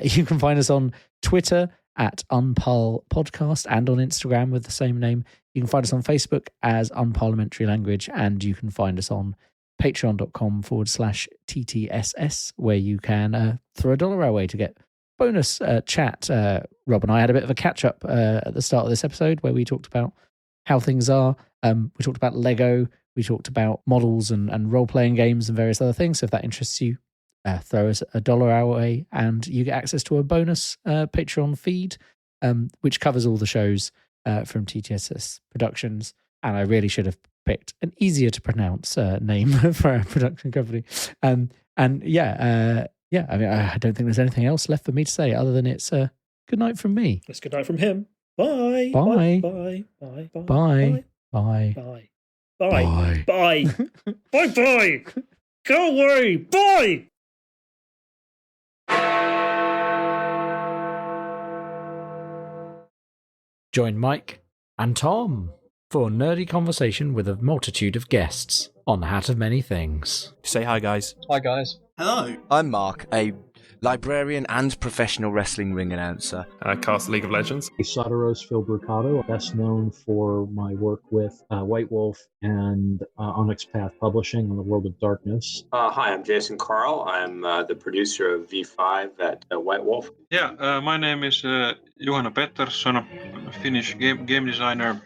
S1: You can find us on Twitter at Unparl Podcast and on Instagram with the same name. You can find us on Facebook as Unparliamentary Language, and you can find us on patreon.com/TTSS, where you can throw $1 our way to get bonus chat. Rob and I had a bit of a catch up at the start of this episode where we talked about how things are. We talked about Lego. We talked about models and role-playing games and various other things. So if that interests you, throw us $1 our way and you get access to a bonus Patreon feed, which covers all the shows from TTSS Productions. And I really should have picked an easier to pronounce name for our production company. I mean, I don't think there's anything else left for me to say other than it's good night from me.
S2: It's good night from him. Bye.
S1: Bye.
S2: Bye. Bye. Bye.
S1: Bye.
S2: Bye.
S1: Bye.
S2: Bye. Bye. Bye. Bye. Go away. Bye.
S1: Join Mike and Tom for nerdy conversation with a multitude of guests on Hat of Many Things.
S3: Say hi, guys.
S4: Hi, guys.
S5: Hello.
S3: I'm Mark, a librarian and professional wrestling ring announcer.
S6: I cast League of Legends.
S4: Soteros Philbrucato, best known for my work with White Wolf and Onyx Path Publishing on the World of Darkness.
S7: Hi, I'm Jason Carl. I'm the producer of V5 at White Wolf.
S8: Yeah, my name is Johanna Pettersson. I'm a Finnish game designer.